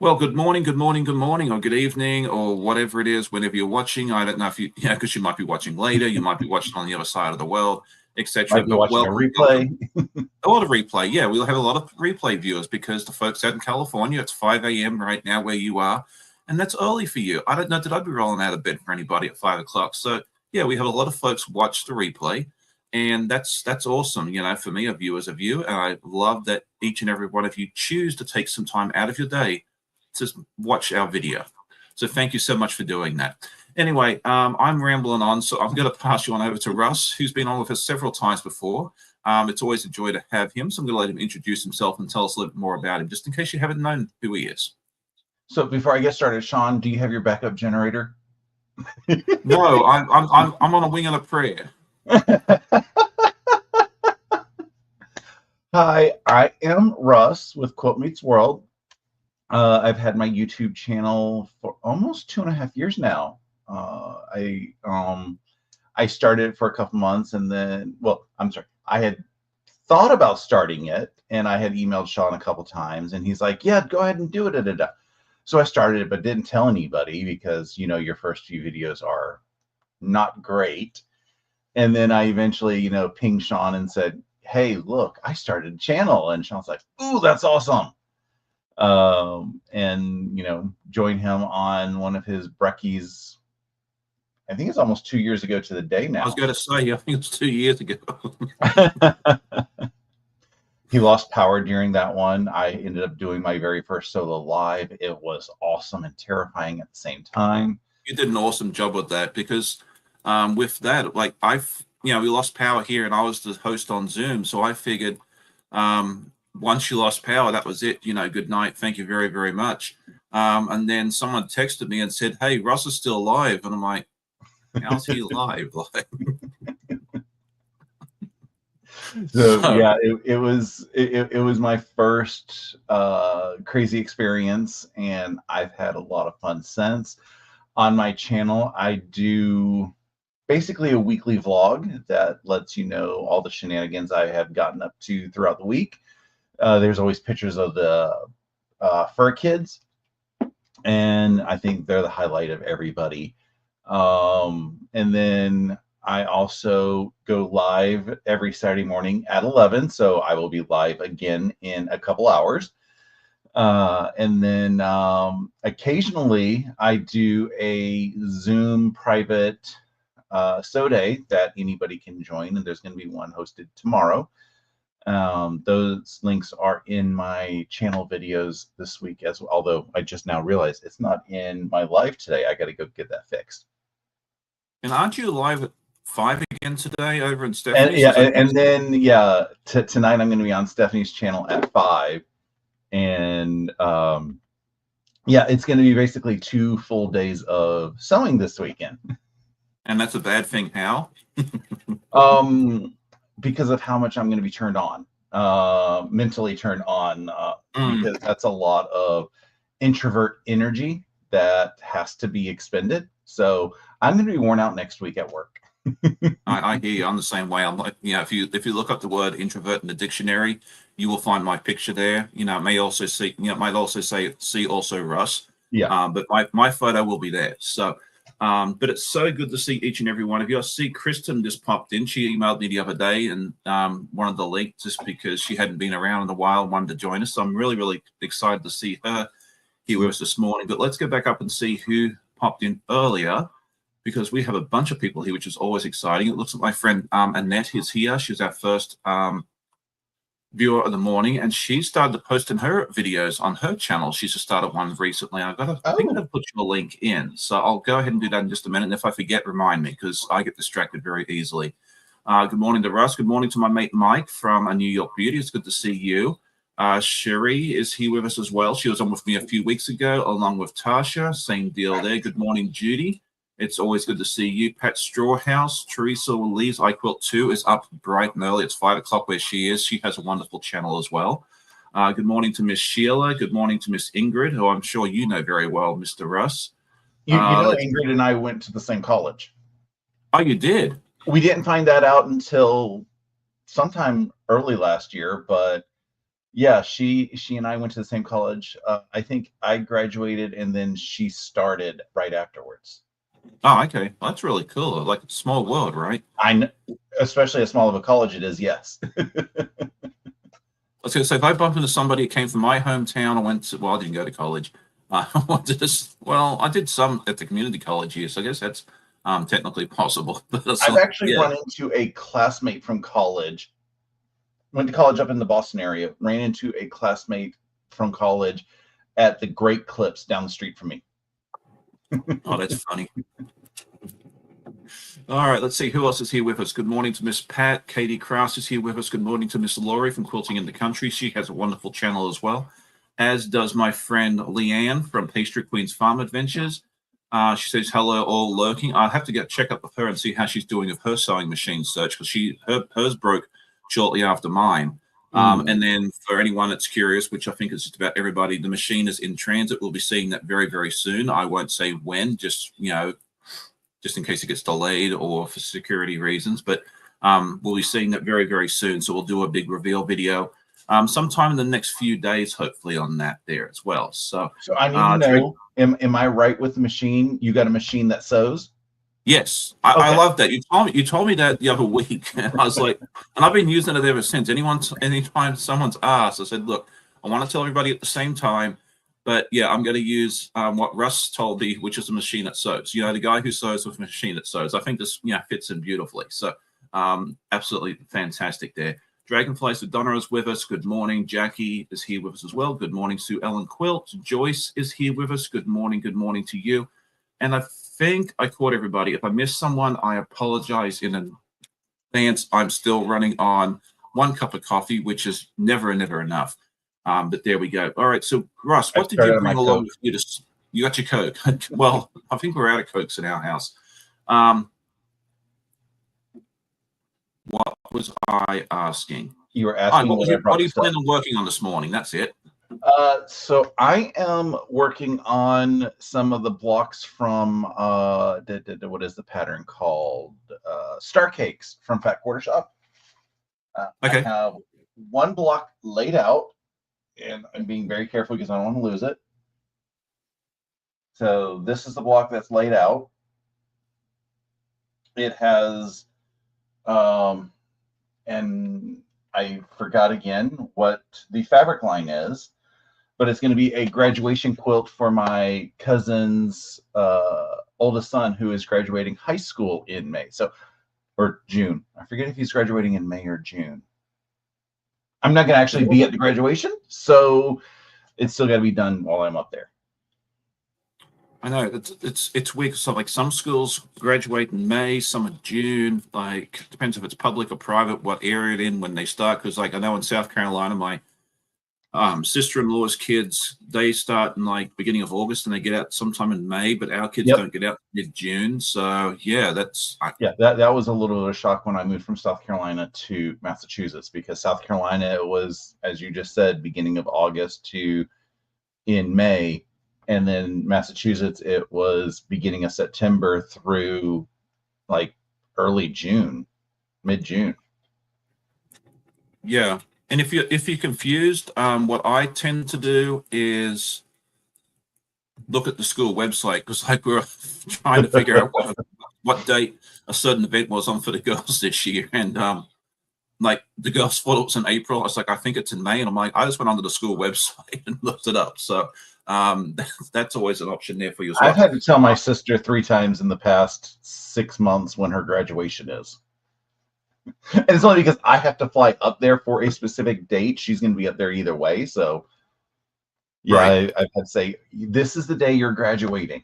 Well, good morning, good morning, good morning, or good evening, or whatever it is, whenever you're watching. I don't know if you, yeah, because you might be watching later, you might be watching on the other side of the world, etc. Might be But watching a welcome, replay. welcome. A lot of replay. Yeah, we'll have a lot of replay viewers because the folks out in California, it's 5 a.m. right now where you are, and that's early for you. I don't know that I'd be rolling out of bed for anybody at 5 o'clock. So, yeah, we have a lot of folks watch the replay, and that's awesome. For me, a view is a view, and I love that each and every one of you choose to take some time out of your day to watch our video. So thank you so much for doing that. Anyway, I'm rambling on, so I'm going to pass you on over to Russ, who's been on with us several times before. It's always a joy to have him, so I'm going to let him introduce himself and tell us a little bit more about him, just in case you haven't known who he is. So before I get started, Sean, do you have your backup generator? No, I'm on a wing and a prayer. Hi, I am Russ with Quote Meets World. I've had my YouTube channel for almost 2.5 years now. I started it for a couple months, and then, well, I'm sorry, I had thought about starting it, and I had emailed Sean a couple times, and he's like, "Yeah, go ahead and do it." So I started it, but didn't tell anybody because your first few videos are not great. And then I eventually, pinged Sean and said, "Hey, look, I started a channel." And Sean's like, "Ooh, that's awesome." And joined him on one of his Brekkie's. I think it's almost 2 years ago to the day now. I was going to say, I think it's 2 years ago. He lost power during that one. I ended up doing my very first solo live. It was awesome and terrifying at the same time. You did an awesome job with that because with that, like we lost power here and I was the host on Zoom. So I figured once you lost power, that was it. Good night. Thank you very, very much. And then someone texted me and said, "Hey, Russ is still alive." And I'm like, how's he alive? So yeah, it was my first crazy experience, and I've had a lot of fun since. On my channel, I do basically a weekly vlog that lets you know all the shenanigans I have gotten up to throughout the week. There's always pictures of the fur kids, and I think they're the highlight of everybody. And then I also go live every Saturday morning at 11, so I will be live again in a couple hours. And then occasionally I do a Zoom private so day that anybody can join, and there's going to be one hosted tomorrow. Those links are in my channel videos this week as well, although I just now realized it's not in my live today. I got to go get that fixed. And aren't you live at 5 again today over in Stephanie's? And then tonight I'm going to be on Stephanie's channel at 5, and it's going to be basically 2 full days of sewing this weekend. And that's a bad thing. How? Because of how much I'm going to be turned on, mentally turned on, because that's a lot of introvert energy that has to be expended. So I'm going to be worn out next week at work. I hear you. I'm the same way. I'm like, if you look up the word introvert in the dictionary, you will find my picture there. It may also see, might also say see also Russ. Yeah. But my photo will be there. So, but it's so good to see each and every one of you. I see Kristen just popped in. She emailed me the other day and wanted the link just because she hadn't been around in a while and wanted to join us. So I'm really, really excited to see her here with us this morning. But let's go back up and see who popped in earlier, because we have a bunch of people here, which is always exciting. It looks like my friend Annette is here. She's our first viewer of the morning, and she started posting her videos on her channel. She's just started one recently. I think I'm going to put your link in. So I'll go ahead and do that in just a minute. And if I forget, remind me, because I get distracted very easily. Good morning to Russ. Good morning to my mate Mike from a New York Beauty. It's good to see you. Sherry is here with us as well. She was on with me a few weeks ago, along with Tasha. Same deal there. Good morning, Judy. It's always good to see you. Pat Strawhouse, Teresa Lee's iQuilt 2 is up bright and early. It's 5 o'clock where she is. She has a wonderful channel as well. Good morning to Miss Sheila. Good morning to Miss Ingrid, who I'm sure you know very well, Mr. Russ. You know, Ingrid and I went to the same college. Oh, you did? We didn't find that out until sometime early last year, but Yeah, she and I went to the same college. I think I graduated and then she started right afterwards. Oh, okay. Well, that's really cool. Like a small world, right? I know, especially as small of a college it is. Yes. I was going to say, if I bump into somebody who came from my hometown, I went to, well, I didn't go to college. I went to this, well, I did some at the community college here, so I guess that's technically possible. But I've actually yeah. run into a classmate from college. Went to college up in the Boston area. Ran into a classmate from college at the Great Clips down the street from me. Oh, that's funny. All right, let's see who else is here with us. Good morning to Miss Pat. Katie Krause is here with us. Good morning to Miss Laurie from Quilting in the Country. She has a wonderful channel as well, as does my friend Leanne from Pastry Queen's Farm Adventures. She says hello, all lurking. I'll have to check up with her and see how she's doing with her sewing machine search, because hers broke shortly after mine. And then for anyone that's curious, which I think is just about everybody, the machine is in transit. We'll be seeing that very, very soon. I won't say when, just just in case it gets delayed or for security reasons. But we'll be seeing that very, very soon. So we'll do a big reveal video sometime in the next few days, hopefully, on that there as well. So I need to know, am I right with the machine? You got a machine that sews? Yes, I love that. You told me that the other week, and I was like, and I've been using it ever since. Anytime someone's asked, I said, look, I want to tell everybody at the same time, but yeah, I'm going to use what Russ told me, which is a machine that sews. The guy who sews with a machine that sews. I think this fits in beautifully. So absolutely fantastic there. Dragonfly Donna is with us. Good morning. Jackie is here with us as well. Good morning, Sue Ellen Quilt. Joyce is here with us. Good morning. Good morning to you. And I think I caught everybody. If I missed someone, I apologize in advance. I'm still running on 1 cup of coffee, which is never enough. But there we go. All right. So, Russ, what did you bring along with you? You got your Coke. Well, I think we're out of Cokes in our house. What was I asking? You were asking what are you planning on working on this morning? That's it. So I am working on some of the blocks from what is the pattern called? Star Cakes from Fat Quarter Shop. Okay. I have one block laid out, and I'm being very careful because I don't want to lose it. So this is the block that's laid out. It has, and I forgot again what the fabric line is, but it's going to be a graduation quilt for my cousin's oldest son, who is graduating high school in May. Or June. I forget if he's graduating in May or June. I'm not going to actually be at the graduation, so it's still got to be done while I'm up there. I know it's weird. So like some schools graduate in May, some in June. Like depends if it's public or private, what area it's in when they start. Because like I know in South Carolina, my sister-in-law's kids, they start in like beginning of August and they get out sometime in May, but our kids don't get out mid-June. So yeah, that was a little bit of a shock when I moved from South Carolina to Massachusetts, because South Carolina, it was, as you just said, beginning of August to in May, and then Massachusetts, it was beginning of September through like early June, mid-June. Yeah. And if you're confused, what I tend to do is look at the school website, because like we're trying to figure out what date a certain event was on for the girls this year, and like the girls thought it was in April. I was like, I think it's in May, and I'm like, I just went onto the school website and looked it up. So that's always an option there for you as well. I've had to tell my sister 3 times in the past 6 months when her graduation is. And it's only because I have to fly up there for a specific date. She's going to be up there either way. So, yeah, right. I've had to say, this is the day you're graduating.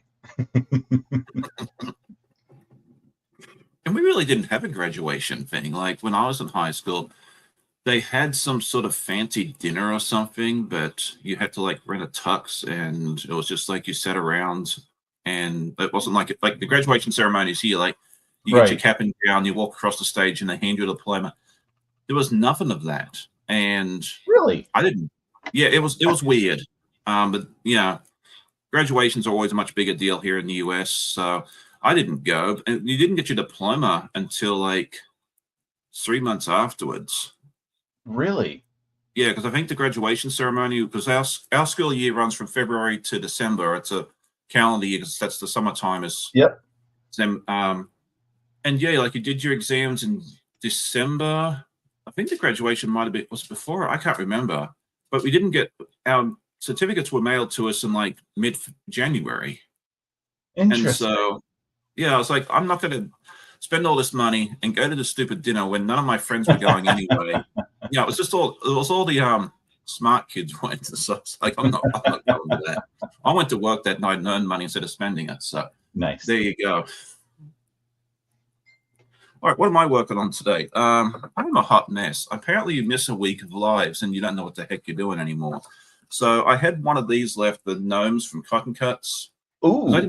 And we really didn't have a graduation thing. Like when I was in high school, they had some sort of fancy dinner or something, but you had to like rent a tux, and it was just like you sat around, and it wasn't like the graduation ceremonies here. Like you get your cap and gown, you walk across the stage, and they hand you a diploma. There was nothing of that, and really, I didn't. Yeah, it was weird. But graduations are always a much bigger deal here in the US. So I didn't go, and you didn't get your diploma until like 3 months afterwards. Really? Yeah, because I think the graduation ceremony, because our school year runs from February to December. It's a calendar year because that's the summertime is Yep. them. And yeah, like you did your exams in December. I think the graduation might have been was before. I can't remember, but we didn't get our certificates were mailed to us in like mid-January, and Interesting. so yeah, I was like, I'm not going to spend all this money and go to the stupid dinner when none of my friends were going anyway. Yeah, it was all the smart kids went. So it's like I'm not going to that. I went to work that night and earned money instead of spending it. So Nice. there you go. All right, what am I working on today? I'm a hot mess. Apparently, you miss a week of lives and you don't know what the heck you're doing anymore. So I had one of these left, the gnomes from Cotton Cuts. Ooh. I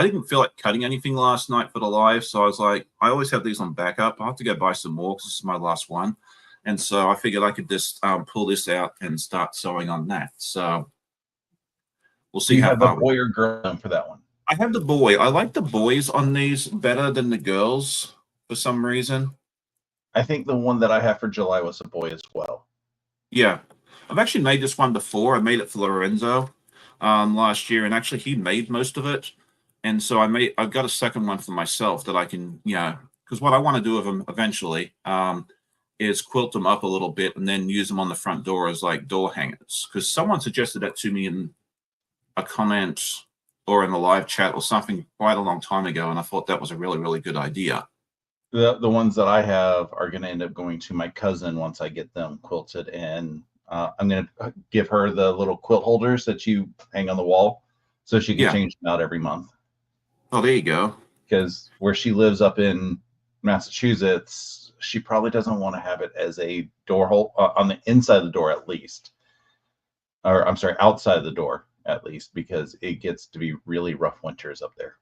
didn't feel like cutting anything last night for the live, so I was like, I always have these on backup. I have to go buy some more because this is my last one, and so I figured I could just pull this out and start sewing on that. So we'll see you how have a far. boy or girl for that one? I have the boy. I like the boys on these better than the girls for some reason. I think the one that I have for July was a boy as well. Yeah, I've actually made this one before. I made it for Lorenzo last year, and actually he made most of it. And so I've got a second one for myself that I can, because what I want to do with them eventually is quilt them up a little bit and then use them on the front door as like door hangers. Because someone suggested that to me in a comment or in the live chat or something quite a long time ago, and I thought that was a really, really good idea. The ones that I have are going to end up going to my cousin once I get them quilted, and I'm going to give her the little quilt holders that you hang on the wall, so she can change them out every month. Oh, there you go. Because where she lives up in Massachusetts, she probably doesn't want to have it as a door hole on the inside of the door at least, or I'm sorry, outside of the door at least, because it gets to be really rough winters up there.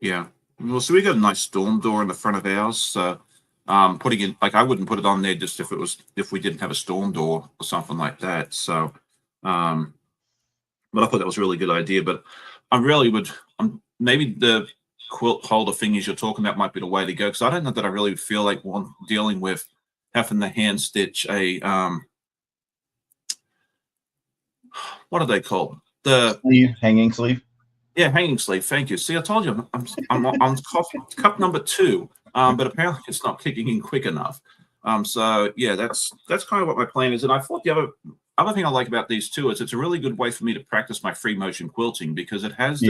Yeah. Well, so we got a nice storm door in the front of ours. So putting in, like, I wouldn't put it on there just if we didn't have a storm door or something like that. So, but I thought that was a really good idea. But I really would, maybe the quilt holder thingies you're talking about might be the way to go, because I don't know that I really feel like dealing with having to hand stitch a what are they called? The sleeve, hanging sleeve. Yeah, hanging sleeve. Thank you. See, I told you I'm on cup number 2, but apparently it's not kicking in quick enough. So yeah, that's kind of what my plan is. And I thought the other thing I like about these too is it's a really good way for me to practice my free motion quilting, because it has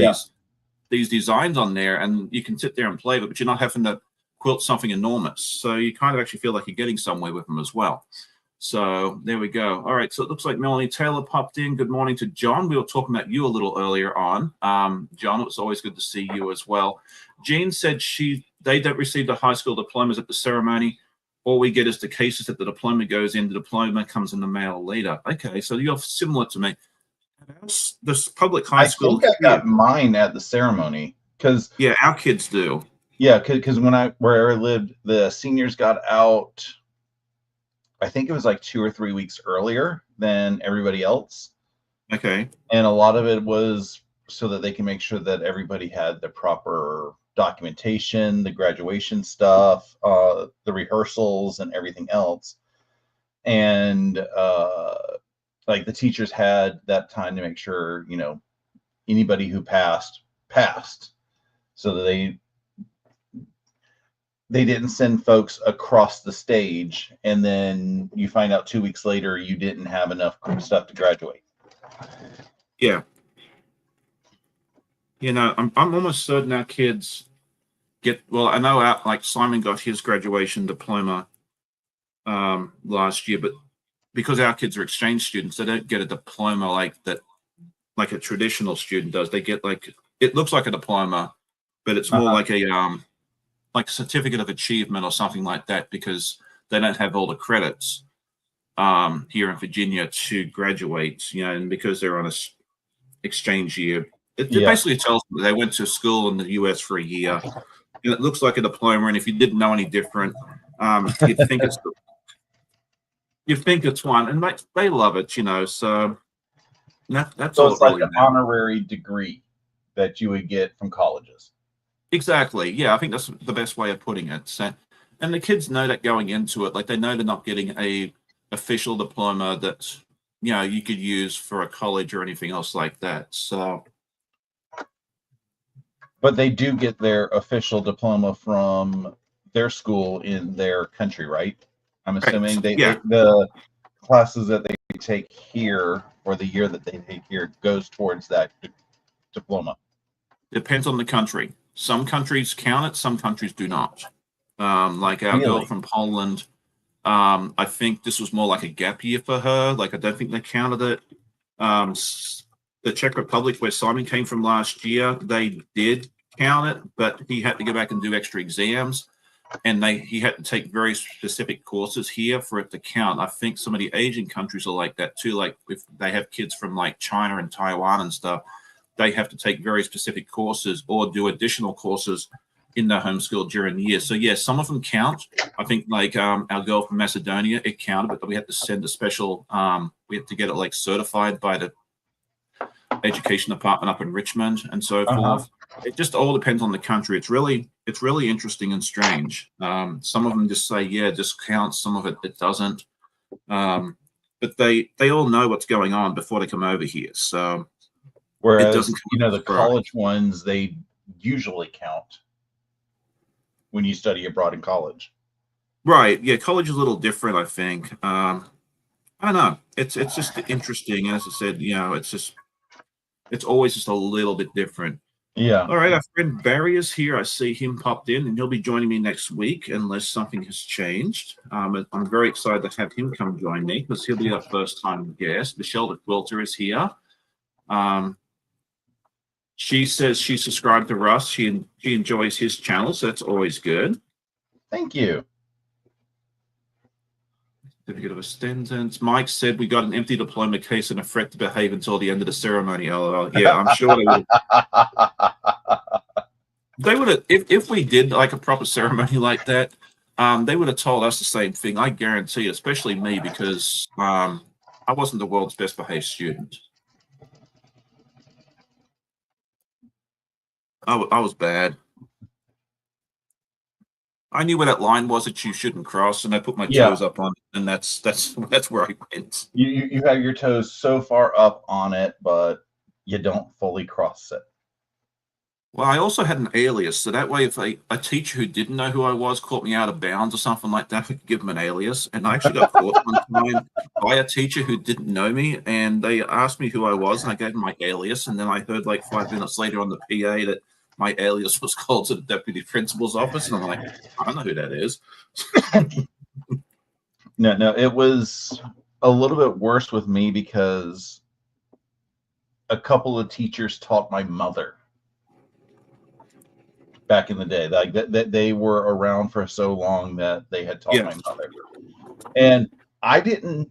these designs on there, and you can sit there and play with it, but you're not having to quilt something enormous. So you kind of actually feel like you're getting somewhere with them as well. So there we go. All right. So it looks like Melanie Taylor popped in. Good morning to John. We were talking about you a little earlier on. John, it was always good to see you as well. Jean said they don't receive the high school diplomas at the ceremony. All we get is the cases that the diploma goes in. The diploma comes in the mail later. Okay. So you're similar to me. This public high school. I think I got mine at the ceremony, because yeah, our kids do. Yeah, because where I lived, the seniors got out, I think it was like 2 or 3 weeks earlier than everybody else. Okay. And a lot of it was so that they can make sure that everybody had the proper documentation, the graduation stuff, the rehearsals, and everything else. And like the teachers had that time to make sure, anybody who passed, so that they didn't send folks across the stage and then you find out 2 weeks later you didn't have enough stuff to graduate. Yeah. I'm almost certain our kids I know like Simon got his graduation diploma last year, but because our kids are exchange students, they don't get a diploma like that, like a traditional student does. They get it looks like a diploma, but it's more like a certificate of achievement or something like that, because they don't have all the credits here in Virginia to graduate, and because they're on a exchange year, it basically tells them they went to school in the US for a year, and it looks like a diploma. And if you didn't know any different, you'd think it's one, and they love it, so that's so all. It's like an honorary degree that you would get from colleges. Exactly. Yeah, I think that's the best way of putting it. So, and the kids know that going into it, like they know they're not getting a official diploma that you could use for a college or anything else like that. So, but they do get their official diploma from their school in their country, right? I'm assuming the classes that they take here or the year that they take here goes towards that diploma. Depends on the country. Some countries count it, some countries do not. Like our girl from Poland, I think this was more like a gap year for her. Like, I don't think they counted it. The Czech Republic, where Simon came from last year, they did count it, but he had to go back and do extra exams, and he had to take very specific courses here for it to count. I think some of the Asian countries are like that too. Like, if they have kids from like China and Taiwan and stuff, they have to take very specific courses or do additional courses in their home school during the year. So yeah, some of them count. I think like our girl from Macedonia, it counted, but we had to send a special, we had to get it like certified by the education department up in Richmond and so forth. It just all depends on the country. It's really interesting and strange. Some of them just say, yeah, just counts. Some of it doesn't. But they all know what's going on before they come over here. So whereas, it doesn't the college ones, they usually count when you study abroad in college. Right. Yeah. College is a little different, I think. I don't know. It's just interesting. As I said, it's always just a little bit different. Yeah. All right. Our friend Barry is here. I see him popped in, and he'll be joining me next week unless something has changed. I'm very excited to have him come join me because he'll be our first time guest. Michelle the Quilter is here. She says she subscribed to Russ. She enjoys his channel, so that's always good. Thank you. Certificate of attendance. Mike said we got an empty diploma case and a threat to behave until the end of the ceremony. LOL. Yeah, I'm sure they would. They would have, if we did like a proper ceremony like that, they would have told us the same thing. I guarantee it, especially me, because I wasn't the world's best behaved student. I was bad. I knew where that line was that you shouldn't cross, and I put my toes up on it, and that's where I went. You have your toes so far up on it, but you don't fully cross it. Well, I also had an alias, so that way if a teacher who didn't know who I was caught me out of bounds or something like that, I could give them an alias. And I actually got caught one time by a teacher who didn't know me, and they asked me who I was, and I gave them my alias, and then I heard like 5 minutes later on the PA that my alias was called to the deputy principal's office, and I'm like, I don't know who that is. No, it was a little bit worse with me because a couple of teachers taught my mother back in the day. Like that they were around for so long that they had taught my mother. And I didn't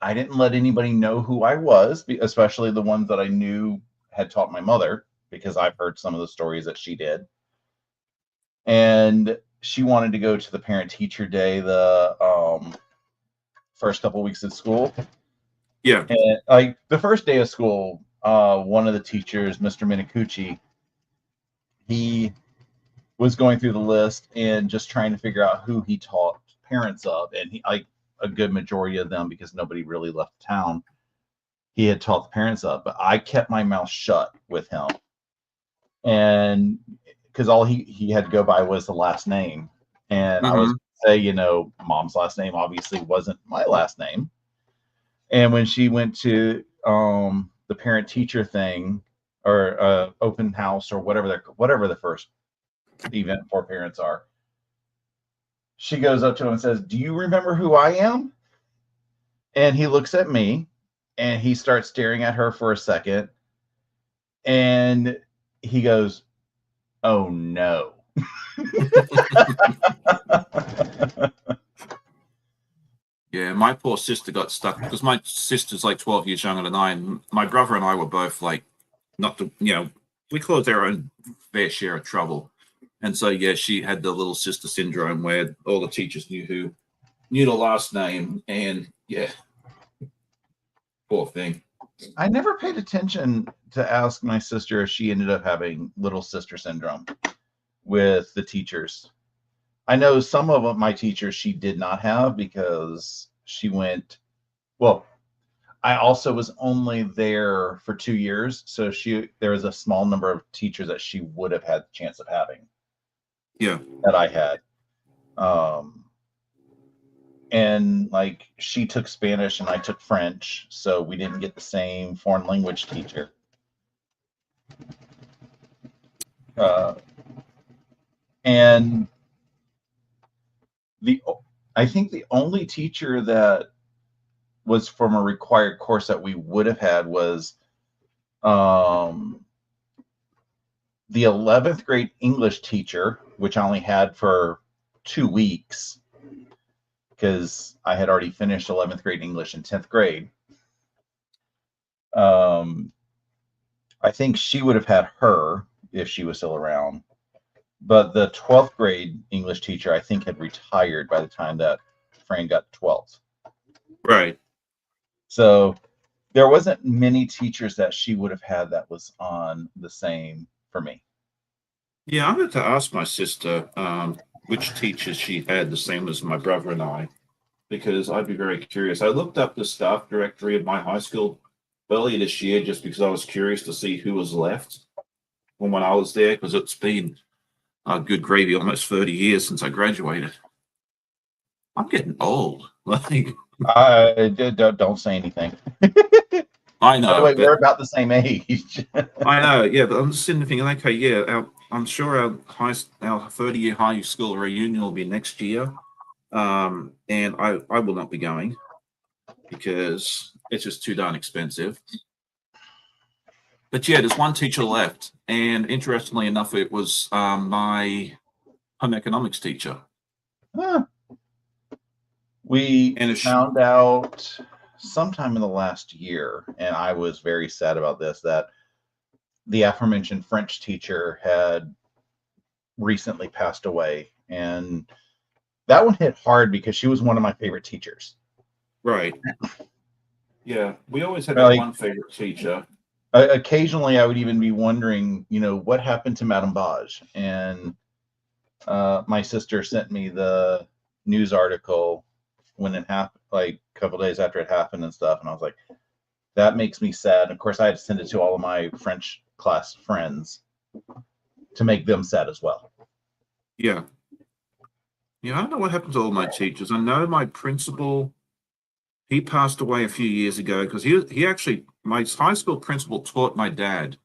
let anybody know who I was, especially the ones that I knew had taught my mother, because I've heard some of the stories that she did. And she wanted to go to the parent-teacher day the first couple of weeks at school. Yeah. And like the first day of school, one of the teachers, Mr. Minicucci, he was going through the list and just trying to figure out who he taught parents of. And he, like a good majority of them, because nobody really left town, he had taught the parents of. But I kept my mouth shut with him. And because all he had to go by was the last name. And I was going to say, mom's last name obviously wasn't my last name. And when she went to the parent teacher thing, or open house, or whatever the first event for parents are, she goes up to him and says, "Do you remember who I am?" And he looks at me, and he starts staring at her for a second, and he goes, "Oh no." Yeah, my poor sister got stuck because my sister's like 12 years younger than I, and my brother and I were both like, we caused our own fair share of trouble. And so, yeah, she had the little sister syndrome where all the teachers knew the last name. And yeah, poor thing. I never paid attention to ask my sister if she ended up having little sister syndrome with the teachers. I know some of my teachers she did not have because she went, well, I also was only there for 2 years, so there was a small number of teachers that she would have had the chance of having Yeah. that I had. And like she took Spanish and I took French, so we didn't get the same foreign language teacher. And the I think the only teacher that was from a required course that we would have had was the 11th grade English teacher, which I only had for 2 weeks because I had already finished 11th grade English in 10th grade. I think she would have had her if she was still around. But the 12th grade English teacher, I think, had retired by the time that Fran got 12th. Right. So there wasn't many teachers that she would have had that was on the same for me. Yeah, I'm going to ask my sister which teachers she had the same as my brother and I, because I'd be very curious. I looked up the staff directory of my high school earlier this year just because I was curious to see who was left from when I was there, because it's been a good gravy, almost 30 years since I graduated. I'm getting old. Like, Don't say anything. I By the know, way, but we're about the same age. I know, yeah, but I'm just sitting there thinking, okay, yeah, I'm sure our 30-year high school reunion will be next year, and I will not be going because it's just too darn expensive. But yeah, there's one teacher left, and interestingly enough, it was my home economics teacher. Huh. We found out sometime in the last year, and I was very sad about this, that the aforementioned French teacher had recently passed away. And that one hit hard because she was one of my favorite teachers. Right. Yeah, we always had that one favorite teacher. Occasionally, I would even be wondering, what happened to Madame Bage? And my sister sent me the news article when it happened, like a couple days after it happened and stuff. And I was like, that makes me sad. Of course, I had to send it to all of my French class friends to make them sad as well. Yeah. Yeah, I don't know what happened to all my teachers. I know my principal, he passed away a few years ago because he actually, my high school principal taught my dad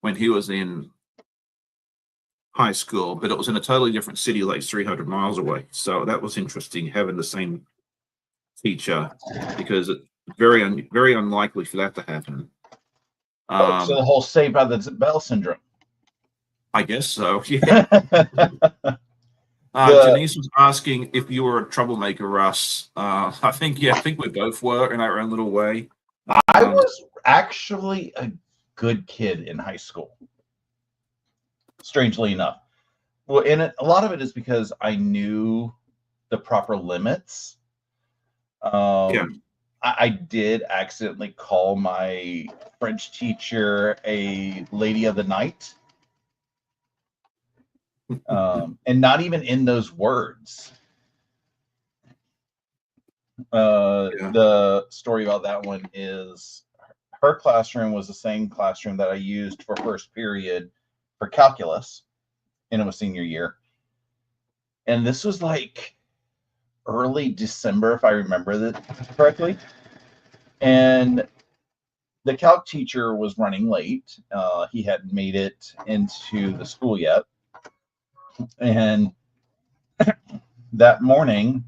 when he was in high school, but it was in a totally different city, like 300 miles away. So that was interesting having the same teacher, because it's very unlikely for that to happen. So the whole Saved by the Bell syndrome. I guess so. Yeah. Denise was asking if you were a troublemaker, Russ. I think we both were in our own little way. I was actually a good kid in high school, strangely enough. Well, a lot of it is because I knew the proper limits. Yeah. I did accidentally call my French teacher a lady of the night. And not even in those words. The story about that one is her classroom was the same classroom that I used for first period for calculus, and it was senior year. And this was like early December, if I remember that correctly. And the calc teacher was running late. He hadn't made it into the school yet. And that morning,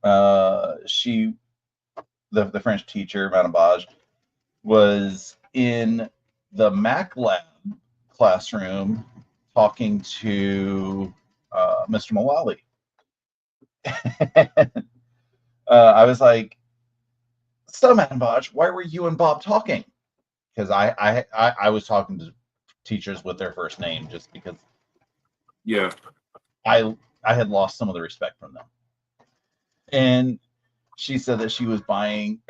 the French teacher, Madame Bage, was in the Mac lab classroom talking to Mr. Mullally. I was like, so Madame Bage, why were you and Bob talking? Because I was talking to teachers with their first name just because I had lost some of the respect from them. And she said that she was planning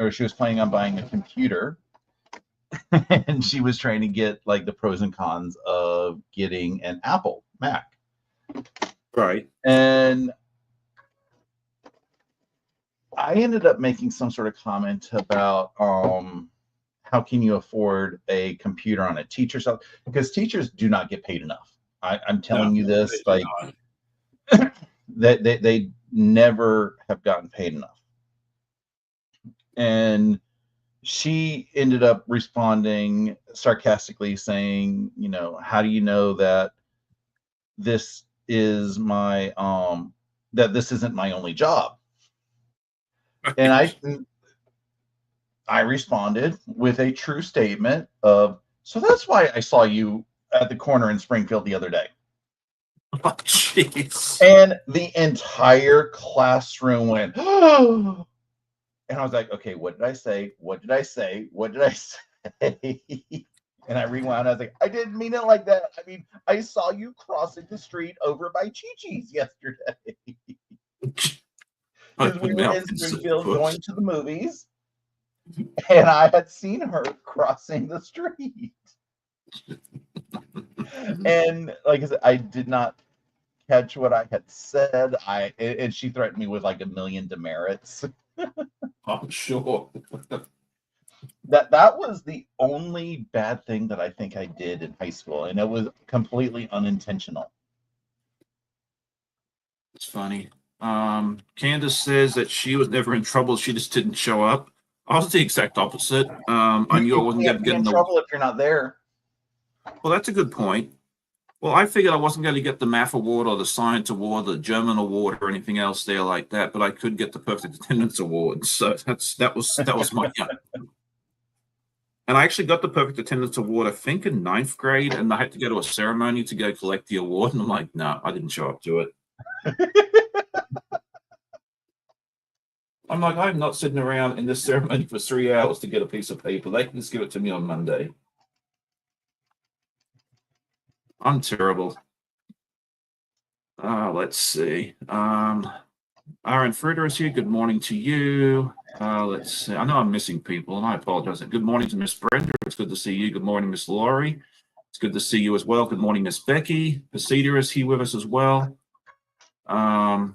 on buying a computer, and she was trying to get like the pros and cons of getting an Apple Mac. Right. And I ended up making some sort of comment about how can you afford a computer on a teacher's salary? Because teachers do not get paid enough. I'm telling No, you this, they do like not. that they never have gotten paid enough. And she ended up responding sarcastically saying, you know, how do you know that this is my that this isn't my only job? And Right. I responded with a true statement of, so that's why I saw you at the corner in Springfield the other day. Oh, jeez. And the entire classroom went, oh. And I was like, okay, what did I say? What did I say? What did I say? And I rewound. I was like, I didn't mean it like that. I mean, I saw you crossing the street over by Chi-Chi's yesterday because we Open were mouth in insert Springfield foot. going to the movies, and I had seen her crossing the street. And like I said, I did not catch what I had said. And she threatened me with like a million demerits. I'm sure. That was the only bad thing that I think I did in high school, and it was completely unintentional. It's funny. Candace says that she was never in trouble. She just didn't show up. I was the exact opposite. I knew I You wasn't going can't to be get in in the. trouble if you're not there. Well, that's a good point. Well, I figured I wasn't going to get the math award or the science award, the German award, or anything else there like that, but I could get the perfect attendance award. So that was my and I actually got the perfect attendance award, I think, in ninth grade, and I had to go to a ceremony to go collect the award. And I'm like, no, I didn't show up to it. I'm like, I'm not sitting around in this ceremony for 3 hours to get a piece of paper. They can just give it to me on Monday. I'm terrible. Let's see. Aaron Frieder is here. Good morning to you. Let's see. I know I'm missing people, and I apologize. Good morning to Miss Brenda. It's good to see you. Good morning, Miss Laurie. It's good to see you as well. Good morning, Miss Becky. Pasita is here with us as well. I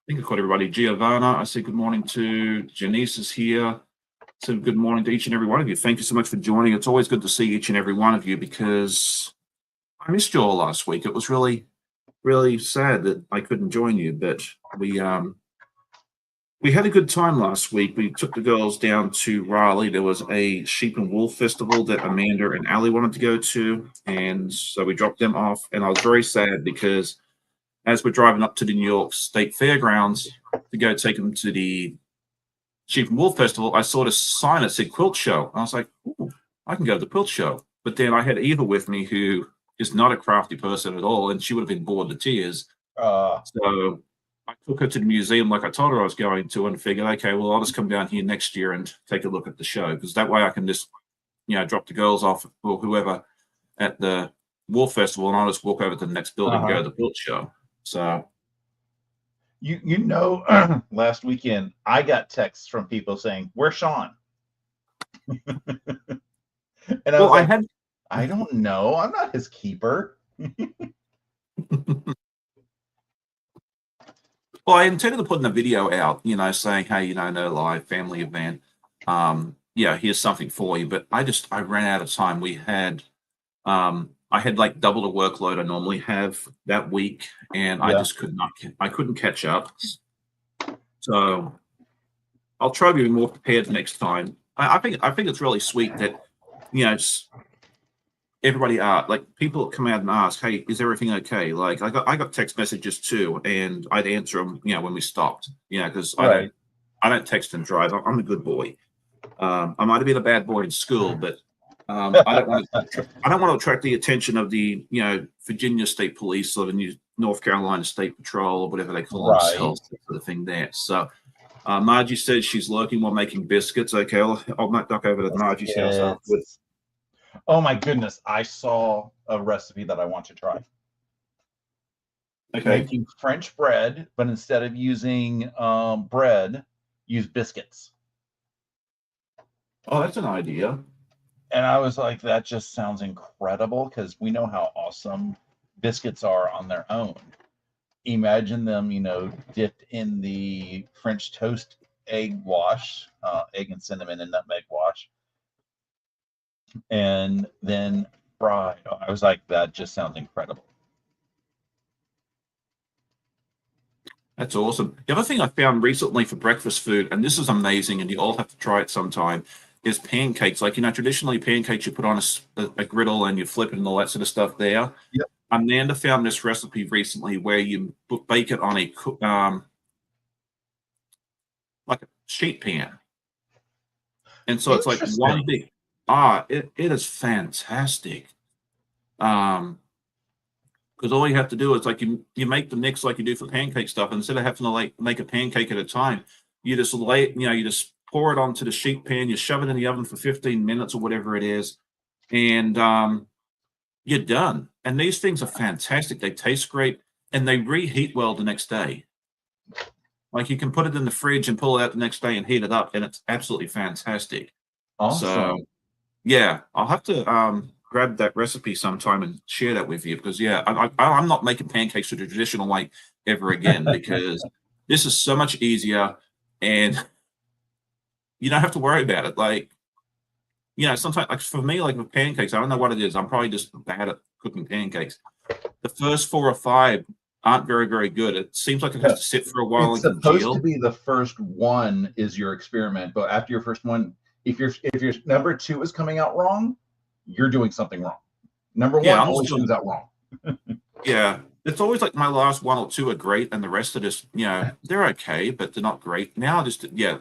think I caught everybody. Giovanna, I say good morning to. Janice is here. So good morning to each and every one of you. Thank you so much for joining. It's always good to see each and every one of you because I missed you all last week. It was really, really sad that I couldn't join you, but we had a good time last week. We took the girls down to Raleigh. There was a sheep and wool festival that Amanda and Ali wanted to go to, and so we dropped them off. And I was very sad because as we're driving up to the New York State Fairgrounds to go take them to the Sheep and Wool Festival, I saw this sign that said quilt show. I was like, ooh, I can go to the quilt show. But then I had Eva with me, who is not a crafty person at all, and she would have been bored to tears. So I took her to the museum like I told her I was going to, and figured, okay, well, I'll just come down here next year and take a look at the show, because that way I can just, drop the girls off or whoever at the Wool Festival, and I'll just walk over to the next building and go to the quilt show. So you know, last weekend I got texts from people saying, "Where's Sean?" And I was like, I don't know. I'm not his keeper. Well, I intended to put in a video out, saying, hey, no live family event. Here's something for you. But I ran out of time. I had like double the workload I normally have that week, and I just I couldn't catch up. So I'll try to be more prepared next time. I think it's really sweet that, everybody like people come out and ask, hey, is everything okay? Like I got text messages too, and I'd answer them, when we stopped, because I don't text and drive. I'm a good boy. I might have been a bad boy in school, but I don't want to attract the attention of the Virginia State Police or the North Carolina State Patrol or whatever they call themselves, for the thing there. So Margie says she's lurking while making biscuits. Okay, I'll duck over to Margie's house afterwards. Oh my goodness, I saw a recipe that I want to try. Okay. Making French bread, but instead of using bread, use biscuits. Oh, that's an idea. And I was like, that just sounds incredible, because we know how awesome biscuits are on their own. Imagine them, dipped in the French toast egg wash, egg and cinnamon and nutmeg wash, and then fried. I was like, that just sounds incredible. That's awesome. The other thing I found recently for breakfast food, and this is amazing, and you all have to try it sometime, is pancakes. Like, traditionally pancakes you put on a griddle and you flip it and all that sort of stuff there. Yep. Amanda found this recipe recently where you bake it on a like a sheet pan, and so it's like one big. It is fantastic. Because all you have to do is like you make the mix like you do for pancake stuff. Instead of having to like make a pancake at a time, you just you just pour it onto the sheet pan, you shove it in the oven for 15 minutes or whatever it is, and you're done. And these things are fantastic. They taste great and they reheat well the next day. Like you can put it in the fridge and pull it out the next day and heat it up, and it's absolutely fantastic. Awesome. So yeah, I'll have to grab that recipe sometime and share that with you because yeah, I'm not making pancakes the traditional way ever again because this is so much easier and you don't have to worry about it. Like, sometimes like for me, like with pancakes, I don't know what it is. I'm probably just bad at cooking pancakes. The first 4 or 5 aren't very, very good. It seems like it has to sit for a while it's and supposed congeal. to be the first one is your experiment, but after your first one, if your number 2 is coming out wrong, you're doing something wrong. Number 1 always comes out wrong. Yeah, it's always like my last 1 or 2 are great, and the rest are just they're okay, but they're not great. Now,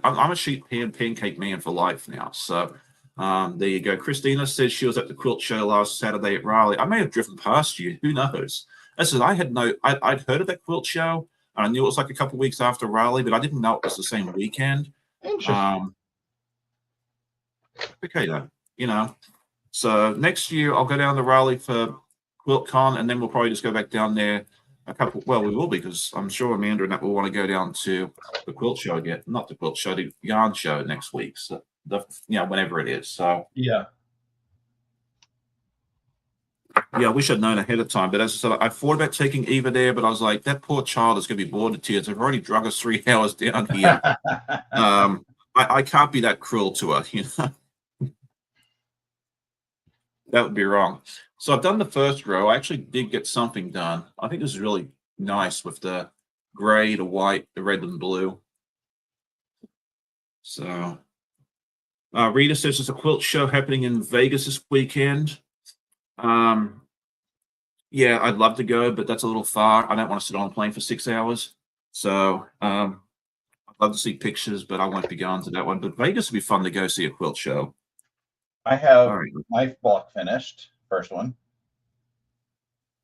I'm a sheet pan pancake man for life now. So there you go. Christina says she was at the quilt show last Saturday at Raleigh. I may have driven past you. Who knows? I said I'd heard of that quilt show. I knew it was like a couple of weeks after Raleigh, but I didn't know it was the same weekend. Interesting. Okay, then, So next year I'll go down to Raleigh for QuiltCon, and then we'll probably just go back down there we will because I'm sure Amanda and that will want to go down to the quilt show again. Not the quilt show, the yarn show next week. So whenever it is. So yeah. Yeah, I wish I'd known ahead of time. But as I said, I thought about taking Eva there, but I was like, that poor child is going to be bored to tears. I've already drug us 3 hours down here. I can't be that cruel to her, That would be wrong. So I've done the first row. I actually did get something done. I think this is really nice with the gray, the white, the red, and blue. So Rita says there's a quilt show happening in Vegas this weekend. Yeah, I'd love to go, but that's a little far. I don't want to sit on a plane for 6 hours. So I'd love to see pictures, but I won't be going to that one. But Vegas would be fun to go see a quilt show. I have knife block finished, first one.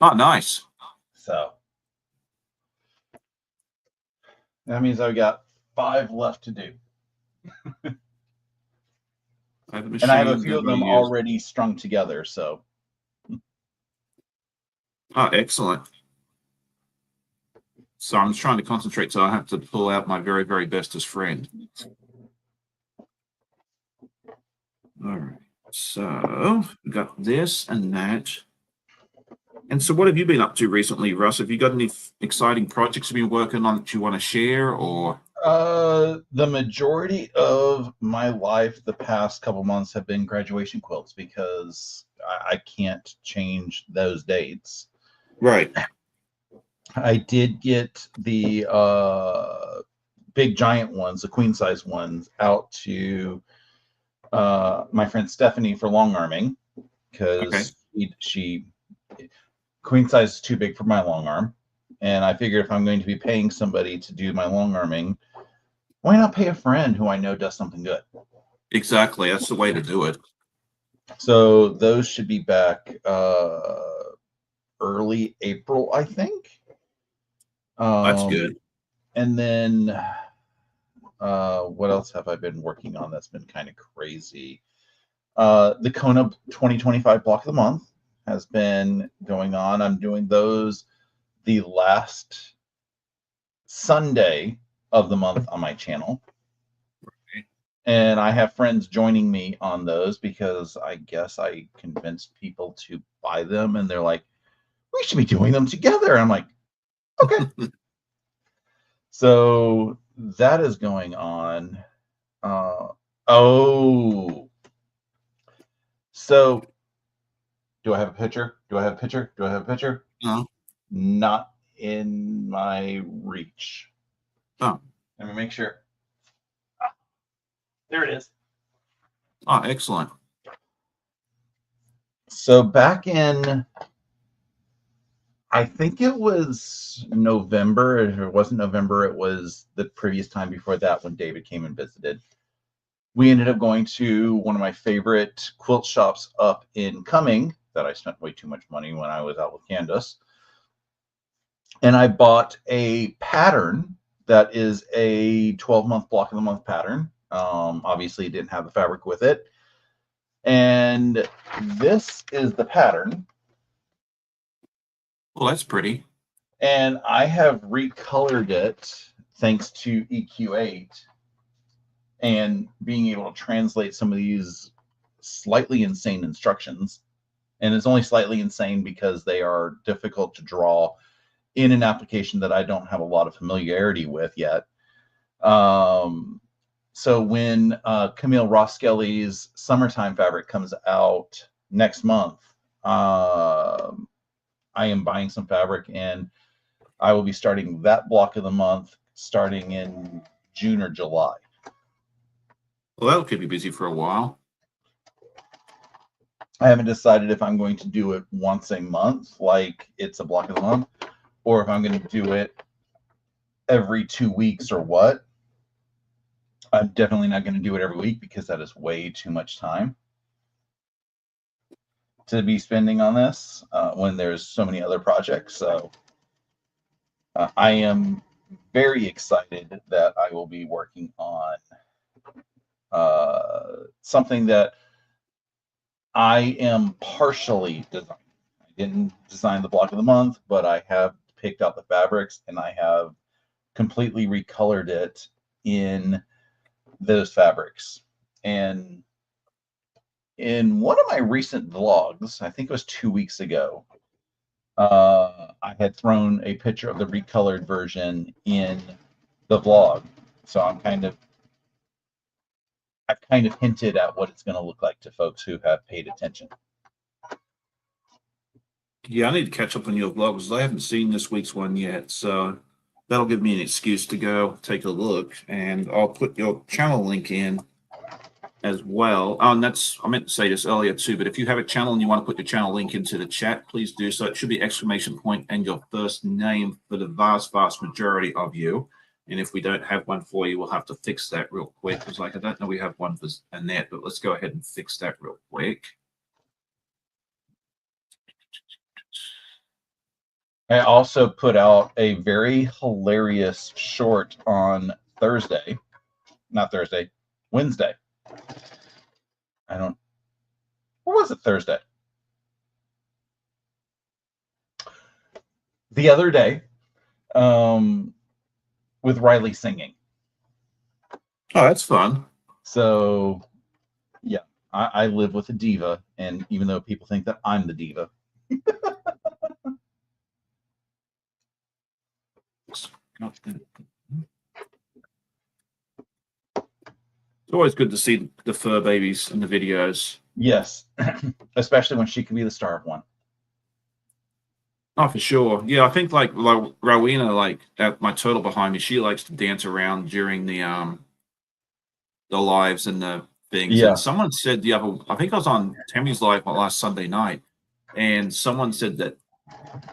Oh, nice. So that means I've got 5 left to do. And I have a few of them already strung together. So. Oh, excellent. So I'm trying to concentrate, so I have to pull out my very, very bestest friend. All right. So we got this and that. And so what have you been up to recently, Russ? Have you got any exciting projects you've been working on that you want to share, or? The majority of my life the past couple months have been graduation quilts because I can't change those dates. Right. I did get the big giant ones, the queen size ones, out to my friend Stephanie for long arming because she queen size is too big for my long arm. And I figured if I'm going to be paying somebody to do my long arming, why not pay a friend who I know does something good? Exactly. That's the way to do it. So those should be back early April, I think. That's good. And then what else have I been working on that's been kind of crazy? The Kona 2025 Block of the Month has been going on. I'm doing those the last Sunday of the month on my channel. Right. And I have friends joining me on those because I guess I convinced people to buy them. And they're like, we should be doing them together. And I'm like, okay. So that is going on. Oh, so do I have a picture? Do I have a picture? Do I have a picture? No. Not in my reach. Oh. Let me make sure. There it is. Oh, excellent. So back in, I think it was November. If it wasn't November, it was the previous time before that when David came and visited. We ended up going to one of my favorite quilt shops up in Cumming that I spent way too much money when I was out with Candace. And I bought a pattern that is a 12-month block of the month pattern. Obviously, it didn't have the fabric with it. And this is the pattern. Well, that's pretty. And I have recolored it thanks to EQ8 and being able to translate some of these slightly insane instructions. And it's only slightly insane because they are difficult to draw in an application that I don't have a lot of familiarity with yet. So when Camille Roskelley's Summertime Fabric comes out next month, I am buying some fabric, and I will be starting that block of the month starting in June or July. Well, that'll keep you busy for a while. I haven't decided if I'm going to do it once a month, like it's a block of the month, or if I'm going to do it every 2 weeks or what. I'm definitely not going to do it every week because that is way too much time to be spending on this when there's so many other projects. So I am very excited that I will be working on something that I am partially designing. I didn't design the block of the month, but I have picked out the fabrics and I have completely recolored it in those fabrics. And in one of my recent vlogs, I think it was 2 weeks ago, I had thrown a picture of the recolored version in the vlog. So I've kind of hinted at what it's going to look like to folks who have paid attention. Yeah, I need to catch up on your vlog because I haven't seen this week's one yet. So that'll give me an excuse to go take a look. And I'll put your channel link in as well. Oh, and I meant to say this earlier too, but if you have a channel and you want to put your channel link into the chat, please do so. It should be exclamation point and your first name for the vast majority of you. And if we don't have one for you, we'll have to fix that real quick. Because I don't know we have one for Annette, but let's go ahead and fix that real quick. I also put out a very hilarious short on Wednesday. Or was it Thursday? The other day, with Riley singing. Oh, that's fun. So, yeah, I live with a diva, and even though people think that I'm the diva. It's always good to see the fur babies in the videos. Yes, especially when she can be the star of one. Oh, for sure. Yeah, I think like Rowena, like my turtle behind me, she likes to dance around during the lives and the things. Yeah. And someone said I think I was on Tammy's live last Sunday night, and someone said that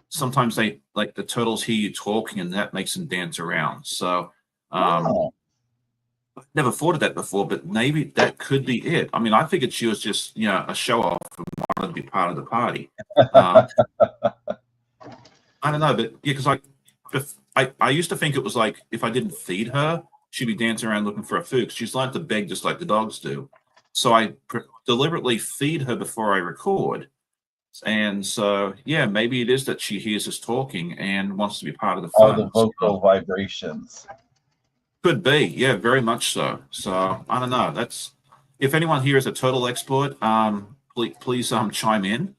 sometimes they like the turtles hear you talking and that makes them dance around. So Oh. I've never thought of that before, but maybe that could be it. I mean, I figured she was just, a show off and wanted to be part of the party. I don't know, but yeah, because I used to think it was like if I didn't feed her, she'd be dancing around looking for her food. She's like to beg just like the dogs do. So I deliberately feed her before I record. And so, yeah, maybe it is that she hears us talking and wants to be part of the fun. All the vocal vibrations. Could be, yeah, very much so. So I don't know. That's if anyone here is a turtle expert, please chime in.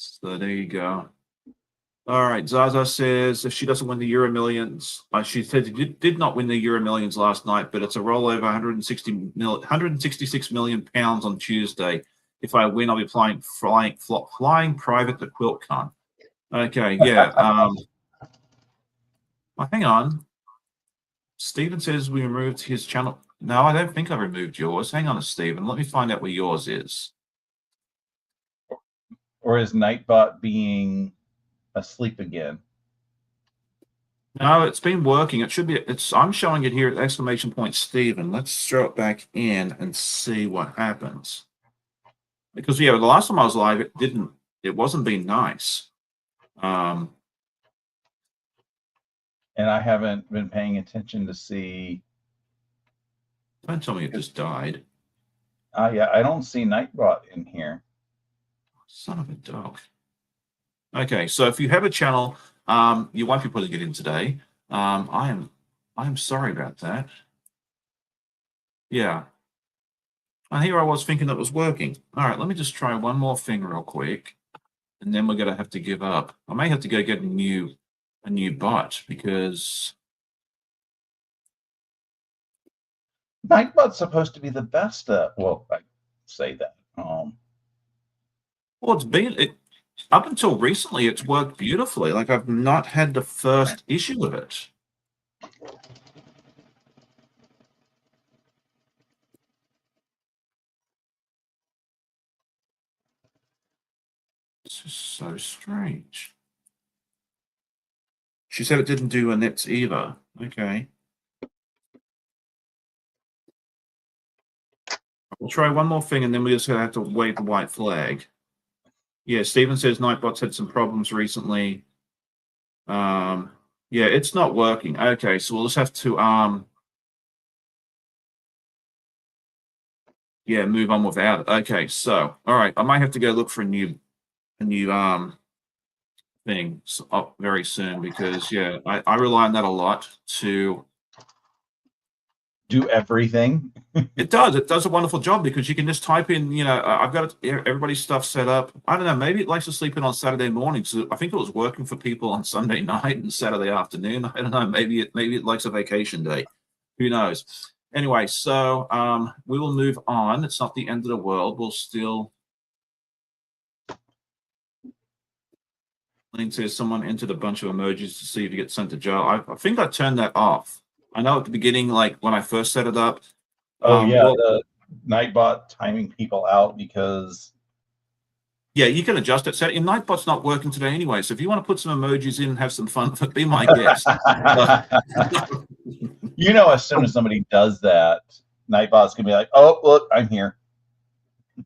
So there you go. All right. Zaza says if she doesn't win the Euro Millions, she said she did not win the Euro Millions last night, but it's a rollover 166 million pounds on Tuesday. If I win, I'll be flying private to QuiltCon. Okay. Yeah. Well, hang on. Stephen says we removed his channel. No, I don't think I removed yours. Hang on, Stephen. Let me find out where yours is. Or is Nightbot being asleep again? No, it's been working. It should be. I'm showing it here at exclamation point Stephen. Let's throw it back in and see what happens. Because yeah, the last time I was live, it wasn't being nice. And I haven't been paying attention to see. Don't tell me it just died. Yeah, I don't see Nightbot in here. Son of a dog. Okay, so if you have a channel, you won't be putting it in today. I am sorry about that. Yeah. And here I was thinking that was working. All right, let me just try one more thing real quick, and then we're gonna have to give up. I may have to go get a new bot because Nightbot's supposed to be the best at. Well, I say that. well, it's been up until recently. It's worked beautifully. Like I've not had the first issue with it. This is so strange. She said it didn't do a nets either. Okay. We'll try one more thing and then we're just gonna have to wave the white flag. Yeah, Steven says Nightbot's had some problems recently. Yeah, it's not working. Okay, so we'll just have to yeah, move on without it. Okay, so all right, I might have to go look for a new thing up very soon because yeah, I rely on that a lot to do everything. It does a wonderful job because you can just type in, you know, I've got everybody's stuff set up. I don't know, maybe it likes to sleep in on Saturday mornings. I think it was working for people on Sunday night and Saturday afternoon. I don't know, maybe it likes a vacation day. Who knows? Anyway, so we will move on. It's not the end of the world. We'll still Lane says someone entered a bunch of emojis to see if you get sent to jail. I think I turned that off. I know at the beginning, like when I first set it up. Oh yeah, well, the Nightbot timing people out because. Yeah, you can adjust it. So your Nightbot's not working today anyway. So if you want to put some emojis in and have some fun, be my guest. You know, as soon as somebody does that, Nightbot's gonna be like, "Oh, look, I'm here."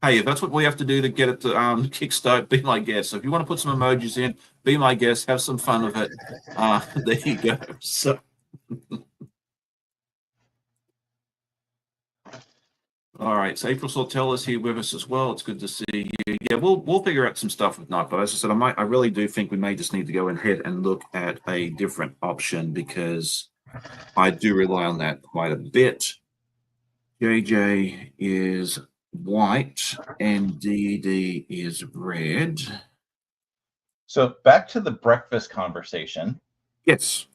Hey, if that's what we have to do to get it to kickstart, be my guest. So if you want to put some emojis in, be my guest, have some fun with it. There you go. So. All right, so April Sortel is here with us as well. It's good to see you. Yeah, we'll figure out some stuff with Nightbot. As I said, I really do think we may just need to go ahead and look at a different option because I do rely on that quite a bit. JJ is white and DD is red. So back to the breakfast conversation. Yes.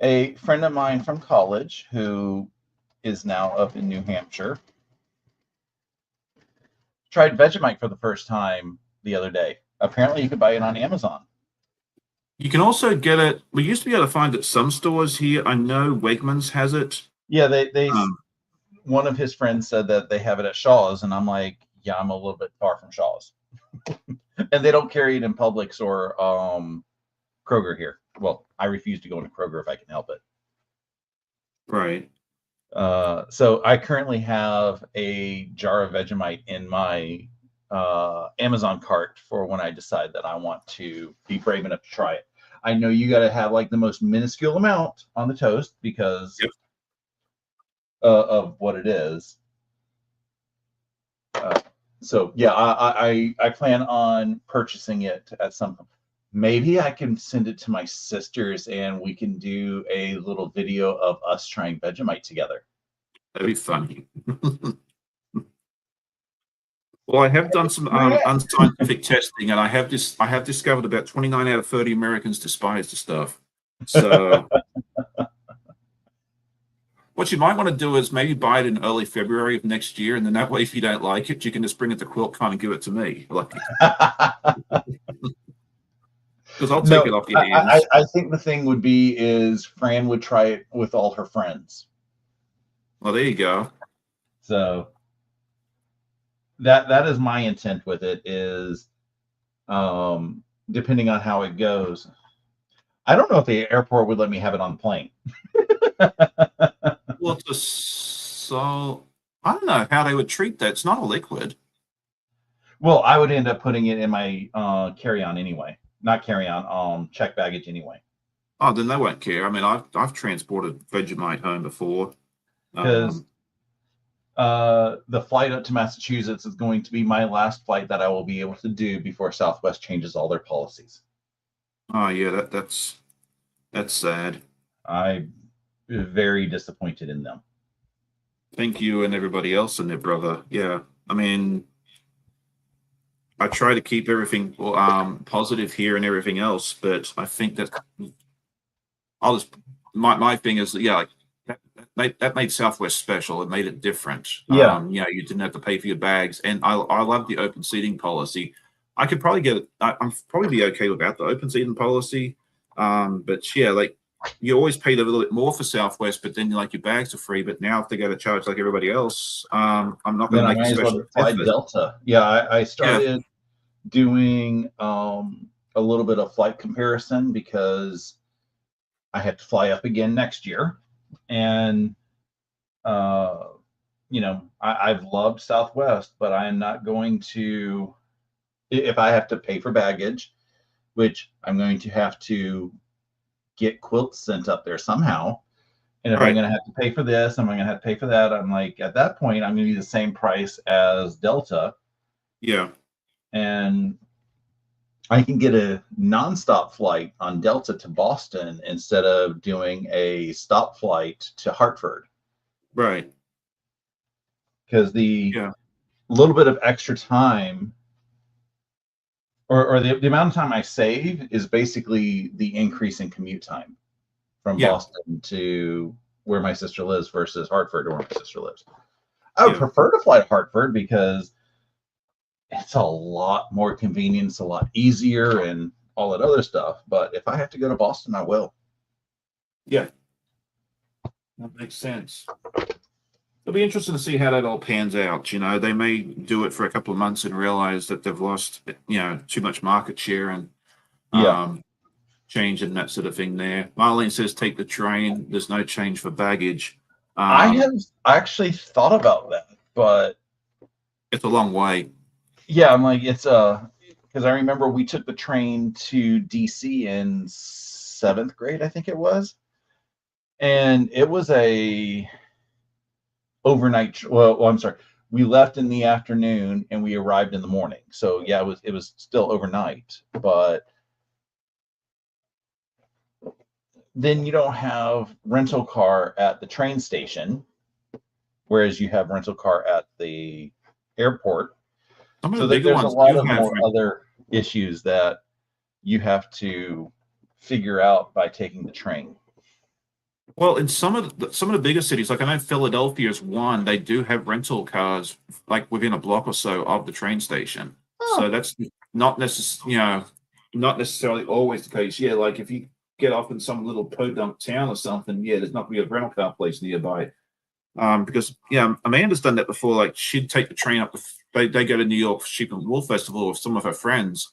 A friend of mine from college who is now up in New Hampshire tried Vegemite for the first time the other day. Apparently you could buy it on Amazon. You can also get it. We used to be able to find it some stores here. I know Wegmans has it. Yeah, they one of his friends said that they have it at Shaw's, and I'm like, yeah, I'm a little bit far from Shaw's. And they don't carry it in Publix or Kroger here. Well, I refuse to go into Kroger if I can help it. Right. So I currently have a jar of Vegemite in my Amazon cart for when I decide that I want to be brave enough to try it. I know you got to have like the most minuscule amount on the toast because of what it is. So yeah, I plan on purchasing it at some point. Maybe I can send it to my sisters and we can do a little video of us trying Vegemite together. That'd be funny. Well, I have done some unscientific testing, and I have discovered about 29 out of 30 Americans despise the stuff. So what you might want to do is maybe buy it in early February of next year, and then that way, if you don't like it, you can just bring it to QuiltCon and give it to me, like because I'll take it off your hands. I think the thing would be is Fran would try it with all her friends. Well, there you go. So that is my intent with it is depending on how it goes. I don't know if the airport would let me have it on the plane. Well, so I don't know how they would treat that. It's not a liquid. Well, I would end up putting it in my carry-on anyway. Not carry-on, check baggage anyway. Oh, then they won't care. I mean, I've transported Vegemite home before. Because the flight up to Massachusetts is going to be my last flight that I will be able to do before Southwest changes all their policies. Oh yeah, that's sad. I'm very disappointed in them. Thank you and everybody else and their brother. Yeah, I mean, I try to keep everything positive here and everything else, but I think that I'll just my thing is yeah, like that made Southwest special. It made it different. Yeah. You know, you didn't have to pay for your bags, and I love the open seating policy. I could probably get it. I'm probably be okay without the open seating policy, but yeah, like you always paid a little bit more for Southwest, but then like your bags are free. But now if they go to charge like everybody else, I'm not going to make a special fly Delta. Yeah, I started doing a little bit of flight comparison because I had to fly up again next year, and you know, I've loved Southwest, but I am not going to, if I have to pay for baggage, which I'm going to have to get quilts sent up there somehow. And if I'm going to have to pay for this, I'm going to have to pay for that. I'm like, at that point, I'm going to be the same price as Delta. Yeah. And I can get a nonstop flight on Delta to Boston instead of doing a stop flight to Hartford. Right. Because the little bit of extra time or the amount of time I save is basically the increase in commute time from Boston to where my sister lives versus Hartford, where my sister lives. I would prefer to fly to Hartford because it's a lot more convenient, it's a lot easier, and all that other stuff. But if I have to go to Boston, I will. Yeah, that makes sense. It'll be interesting to see how that all pans out. You know, they may do it for a couple of months and realize that they've lost, you know, too much market share and change and that sort of thing there. Marlene says, take the train. There's no change for baggage. I have actually thought about that, but it's a long way. Yeah, I'm like, it's because I remember we took the train to DC in 7th grade, I think it was. And it was a overnight. Well, I'm sorry. We left in the afternoon and we arrived in the morning. So yeah, it was still overnight, but then you don't have rental car at the train station, whereas you have rental car at the airport. So there's a lot of more other issues that you have to figure out by taking the train. Well, in some of the bigger cities, like I know Philadelphia is one, they do have rental cars like within a block or so of the train station. Oh. So that's not necessarily always the case. Yeah, like if you get off in some little podunk town or something, yeah, there's not going to be a rental car place nearby. Because Amanda's done that before. Like she'd take the train up. They go to New York Sheep and Wool Festival with some of her friends,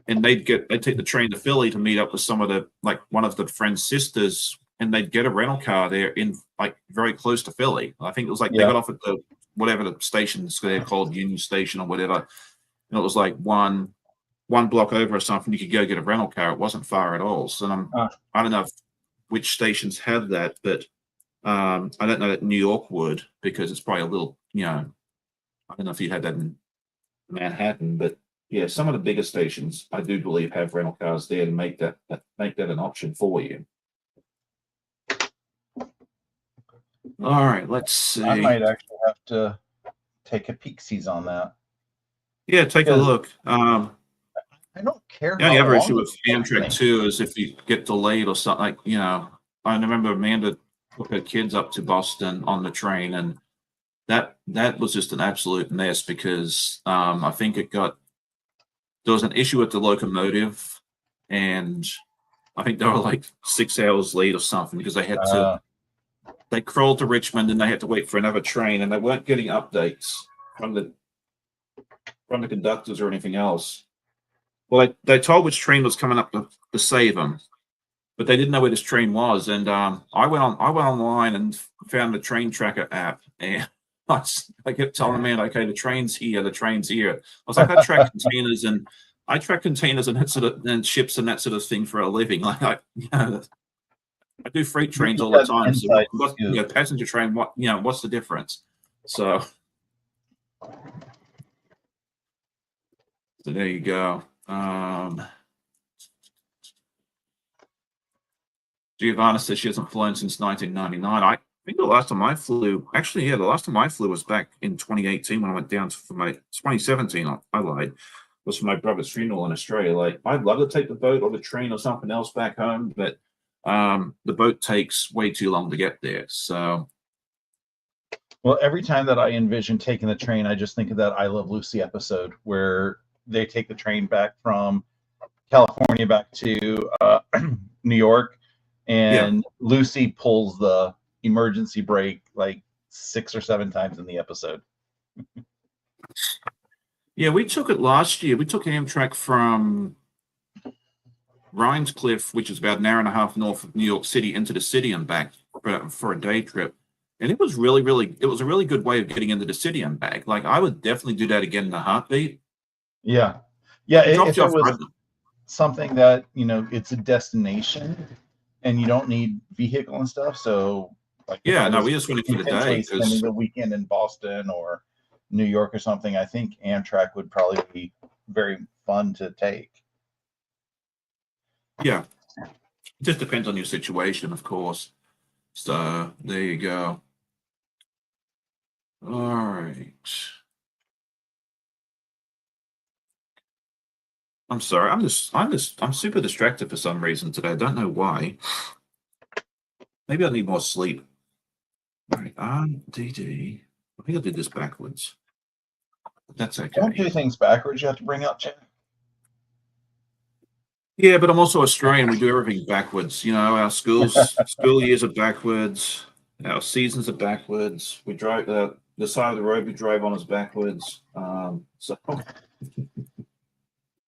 and they'd take the train to Philly to meet up with some of the one of the friend's sisters, and they'd get a rental car there in very close to Philly. I think it was they got off at the whatever the stations they're called, Union Station or whatever, and it was like one block over or something. You could go get a rental car. It wasn't far at all. So I don't know which stations have that, but I don't know that New York would, because it's probably a little, I don't know if you had that in Manhattan, but yeah, some of the bigger stations I do believe have rental cars there to make that an option for you. All right, let's see. I might actually have to take a peek-sees on that. Yeah, take a Because look. I don't care The only how other long issue the with Amtrak train. too is if you get delayed or something. Like, I remember Amanda took her kids up to Boston on the train, and that was just an absolute mess because I think there was an issue with the locomotive, and I think they were like 6 hours late or something because Uh, they crawled to Richmond and they had to wait for another train, and they weren't getting updates from the conductors or anything else. Well, they told which train was coming up to save them, but they didn't know where this train was. And I went online and found the train tracker app, and I kept telling the man, okay, the train's here, the train's here. I was like, I track containers and that sort of and ships and that sort of thing for a living. Like I do freight trains all the that's time. So inside scoop. passenger train, what's the difference? So there you go. Giovanna says she hasn't flown since 1999. I think the last time I flew, actually, yeah, the last time I flew was back in 2018 when I went down for my 2017. I lied, was for my brother's funeral in Australia. Like, I'd love to take the boat or the train or something else back home, but the boat takes way too long to get there. So, Well, every time that I envision taking the train, I just think of that I Love Lucy episode where they take the train back from California back to New York, yeah. and Lucy pulls the emergency brake like 6 or 7 times in the episode. Yeah, we took it last year. We took Amtrak from Rhindscliffe, which is about an hour and a half north of New York City, into the city and back for a day trip. And it was it was a really good way of getting into the city and back. Like, I would definitely do that again in a heartbeat. Yeah. Yeah. It dropped If you it off right. was something that, it's a destination and you don't need vehicle and stuff. So, like, if Yeah, I no, was we just went in for the day intentionally spending because, the weekend in Boston or New York or something, I think Amtrak would probably be very fun to take. yeah, it just depends on your situation, of course. So there you go. All right. I'm sorry. I'm super distracted for some reason today. I don't know why. Maybe I need more sleep. All right. DD. I think I did this backwards. That's Don't okay. do things backwards. You have to bring up chat. Yeah, but I'm also Australian. We do everything backwards. Our school years are backwards. Our seasons are backwards. We drive the side of the road we drive on is backwards. So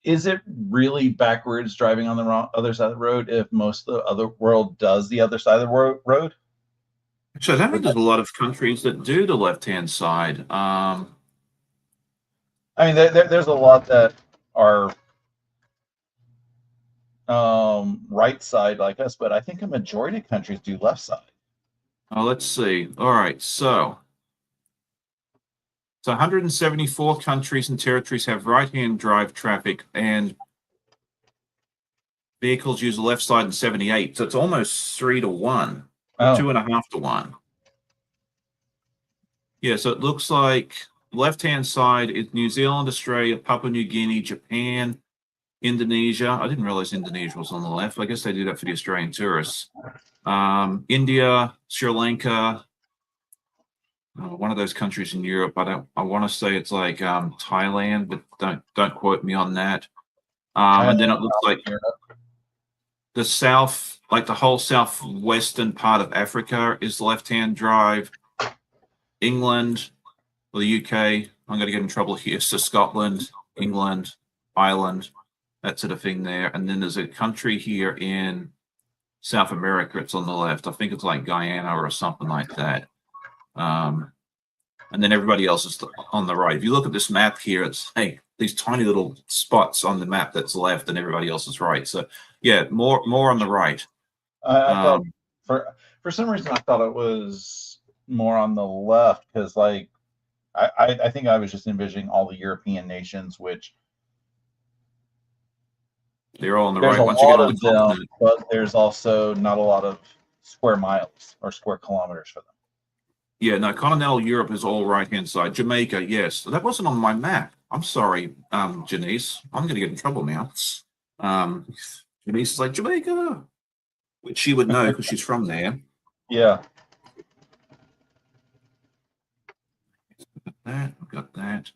Is it really backwards driving on the other side of the road if most of the other world does the other side of the road? I don't think there's a lot of countries that do the left-hand side. I mean, there's a lot that are right side like us, but I think a majority of countries do left side. Let's see. All right, so 174 countries and territories have right-hand drive traffic, and vehicles use the left side in 78. So it's almost 3-1, or Oh, 2.5-1. Yeah, so it looks like left-hand side is New Zealand, Australia, Papua New Guinea, Japan, Indonesia. I didn't realize Indonesia was on the left. I guess they do that for the Australian tourists. India, Sri Lanka, one of those countries in Europe. I want to say it's like Thailand, but don't quote me on that. China, And then it looks like Europe. the south, like the whole southwestern part of Africa is left-hand drive. England, or the UK, I'm going to get in trouble here. So Scotland, England, Ireland, that sort of thing there. And then there's a country here in South America. It's on the left. I think it's like Guyana or something like that. And then everybody else is on the right. If you look at this map here, it's these tiny little spots on the map that's left, and everybody else is right. So yeah, more on the right. I thought for some reason I thought it was more on the left because like I think I was just envisioning all the European nations, which they're all on the there's right a once you get lot on the of them, continent. but there's also not a lot of square miles or square kilometers for them. Yeah, no, continental Europe is all right-hand side. Jamaica, yes. That wasn't on my map. I'm sorry, Janice. I'm going to get in trouble now. Janice is like, Jamaica, which she would know because she's from there. Yeah. I've got that.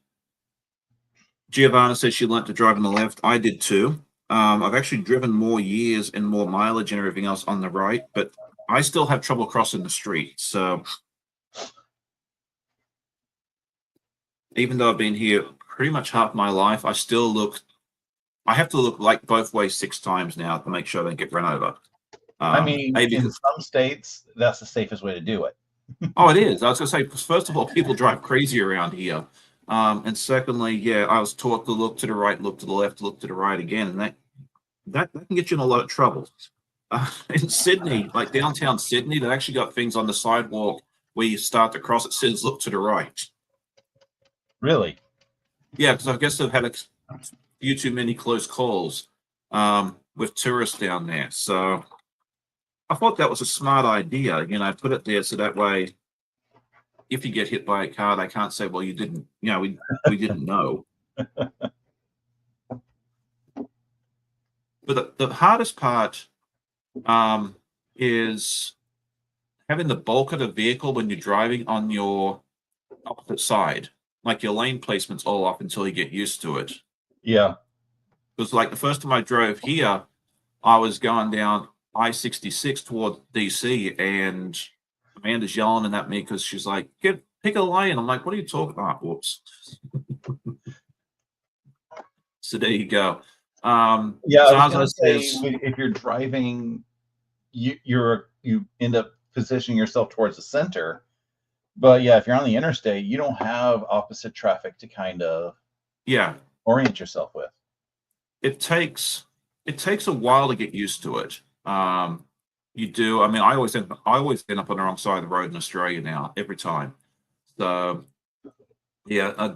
Giovanna says she learned to drive on the left. I did too. I've actually driven more years and more mileage and everything else on the right, but I still have trouble crossing the street. So even though I've been here pretty much half my life, I have to look like both ways 6 times now to make sure I don't get run over. I mean, in some states, that's the safest way to do it. Oh, it is. I was going to say, first of all, people drive crazy around here. And secondly, yeah, I was taught to look to the right, look to the left, look to the right again. And that can get you in a lot of trouble. In Sydney, like downtown Sydney, they actually got things on the sidewalk where you start to cross, it says look to the right. Really? Yeah, because I guess they've had a few too many close calls with tourists down there. So I thought that was a smart idea, put it there so that way if you get hit by a car, they can't say, well, you didn't, we didn't know. But the hardest part is having the bulk of the vehicle when you're driving on your opposite side. Like your lane placement's all off until you get used to it. Yeah. Because like the first time I drove here, I was going down I-66 toward DC, and Amanda's yelling at me because she's like, pick a lane. I'm like, what are you talking about? Whoops. So there you go. Yeah, I was gonna say, if you're driving, you end up positioning yourself towards the center. But yeah, if you're on the interstate, you don't have opposite traffic to kind of orient yourself with. It takes a while to get used to it. You do. I mean, I always end up on the wrong side of the road in Australia now, every time. So yeah,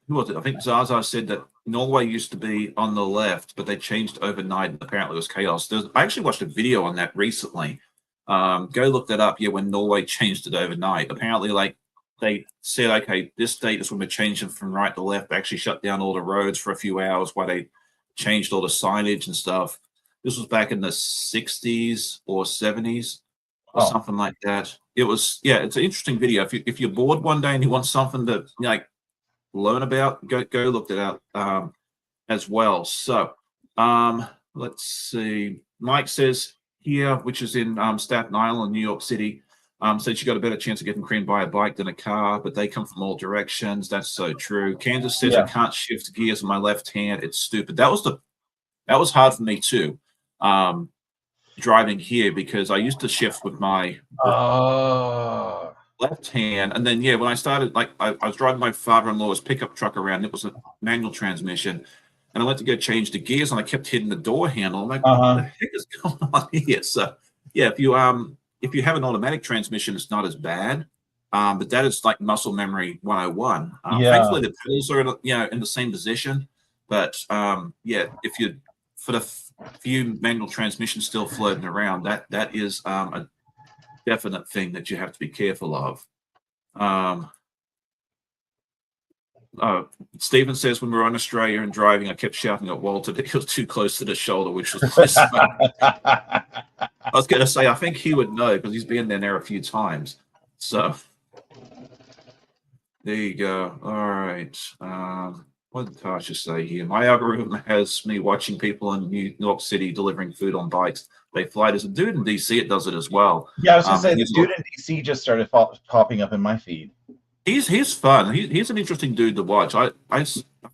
who was it? I think Zaza said that Norway used to be on the left, but they changed overnight, and apparently it was chaos. I actually watched a video on that recently. Go look that up. Yeah, when Norway changed it overnight, apparently, like they said, okay, this date is when we're changing from right to left. They actually shut down all the roads for a few hours while they changed all the signage and stuff. This was back in the 60s or 70s or something like that. It was, it's an interesting video. If you're bored one day and you want something to learn about, go look it up as well. So let's see. Mike says here, which is in Staten Island, New York City, said she got a better chance of getting creamed by a bike than a car, but they come from all directions. That's so true. Kansas says I can't shift gears in my left hand. It's stupid. That was hard for me too, driving here, because I used to shift with my left hand, and then when I started, like I was driving my father-in-law's pickup truck around. It was a manual transmission, and I went to go change the gears, and I kept hitting the door handle. I'm like, what the heck is going on here? So if you have an automatic transmission, it's not as bad, but that is like muscle memory 101. Thankfully the pedals are in the same position, but if you for the few manual transmissions still floating around, that is a definite thing that you have to be careful of. Stephen says, when we were in Australia and driving, I kept shouting at Walter that he was too close to the shoulder, which was nice. I was going to say, I think he would know because he's been there a few times. So there you go. All right. What did Tasha say here? My algorithm has me watching people in New York City delivering food on bikes. They fly. There's a dude in DC. It does it as well. Yeah, I was going to say, the dude in DC just started popping up in my feed. He's fun. He's an interesting dude to watch. I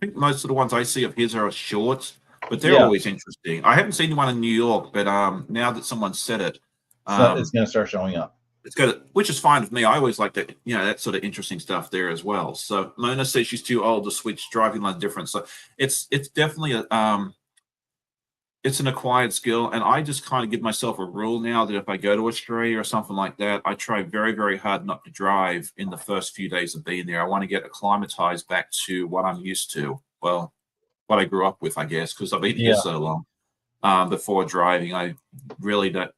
think most of the ones I see of his are shorts, but they're always interesting. I haven't seen one in New York, but now that someone said it, so it's going to start showing up. It's good, which is fine with me. I always like that, that sort of interesting stuff there as well. So Mona says she's too old to switch driving line difference. So it's definitely it's an acquired skill, and I just kind of give myself a rule now that if I go to Australia or something like that, I try very, very hard not to drive in the first few days of being there. I want to get acclimatized back to what I'm used to. Well, what I grew up with, I guess, because I've been here so long. Before driving, I really don't,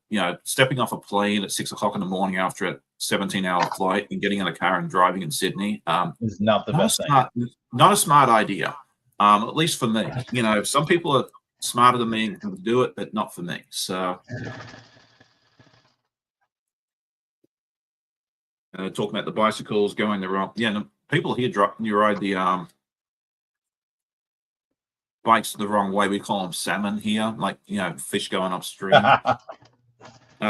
stepping off a plane at 6 o'clock in the morning after a 17-hour flight and getting in a car and driving in Sydney is not the best thing. Not a smart idea. At least for me. You know, some people are smarter than me and can do it, but not for me. So talking about the bicycles going the wrong. Yeah, no, people here you ride the bikes the wrong way. We call them salmon here, like, you know, fish going upstream.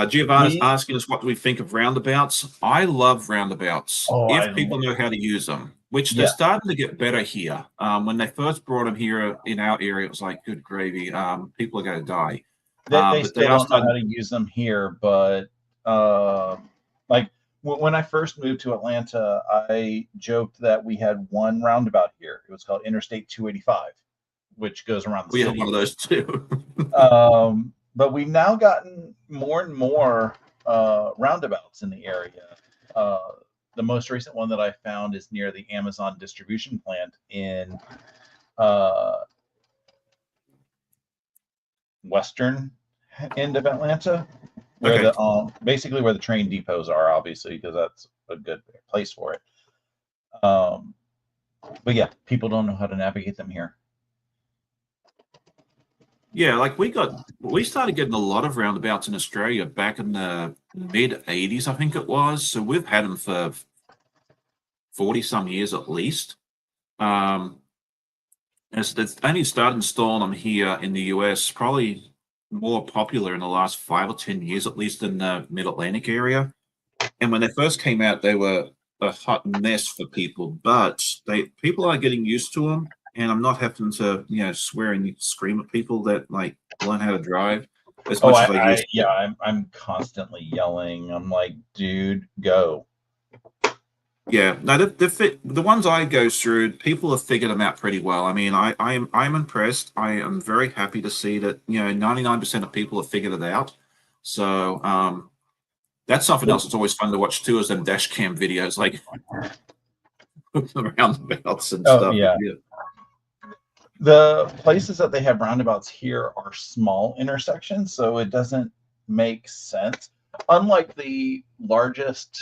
Giovanna's asking us what do we think of roundabouts. I love roundabouts if people know how to use them, which they're starting to get better here. When they first brought them here in our area, it was like, good gravy, people are going to die. They still don't know how to use them here, but like when I first moved to Atlanta, I joked that we had one roundabout here. It was called Interstate 285, which goes around the city. We have one of those too. But we've now gotten more and more roundabouts in the area. The most recent one that I found is near the Amazon distribution plant in western end of Atlanta, where the basically where the train depots are, obviously, because that's a good place for it. But yeah, people don't know how to navigate them here. Yeah, like we started getting a lot of roundabouts in Australia back in the mid 80s, I think it was. So we've had them for 40 some years at least. And it's only started installing them here in the US, probably more popular in the last 5 or 10 years, at least in the mid-Atlantic area. And when they first came out, they were a hot mess for people, but people are getting used to them. And I'm not having to, you know, swear and scream at people that like learn how to drive as much as I used to. Yeah, I'm constantly yelling. I'm like, dude, go. Yeah, no, the ones I go through, people have figured them out pretty well. I mean, I'm impressed. I am very happy to see that, you know, 99% of people have figured it out. So that's something else that's always fun to watch too, is them dash cam videos, like roundabouts and stuff. Yeah. The places that they have roundabouts here are small intersections, so it doesn't make sense. Unlike the largest